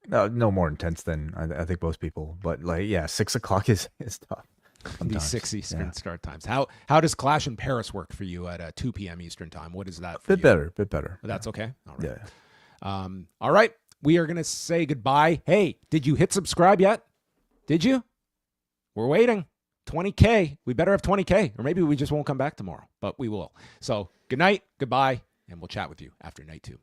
No more intense than I think most people, but like 6 o'clock is tough. These 6 Eastern start times. How does Clash in Paris work for you at 2 p.m. Eastern time? What is that? Bit better. That's okay. All right. Yeah. All right. We are gonna say goodbye. Hey, did you hit subscribe yet? Did you? We're waiting. 20K. We better have 20K, or maybe we just won't come back tomorrow, but we will. So good night, goodbye, and we'll chat with you after night 2.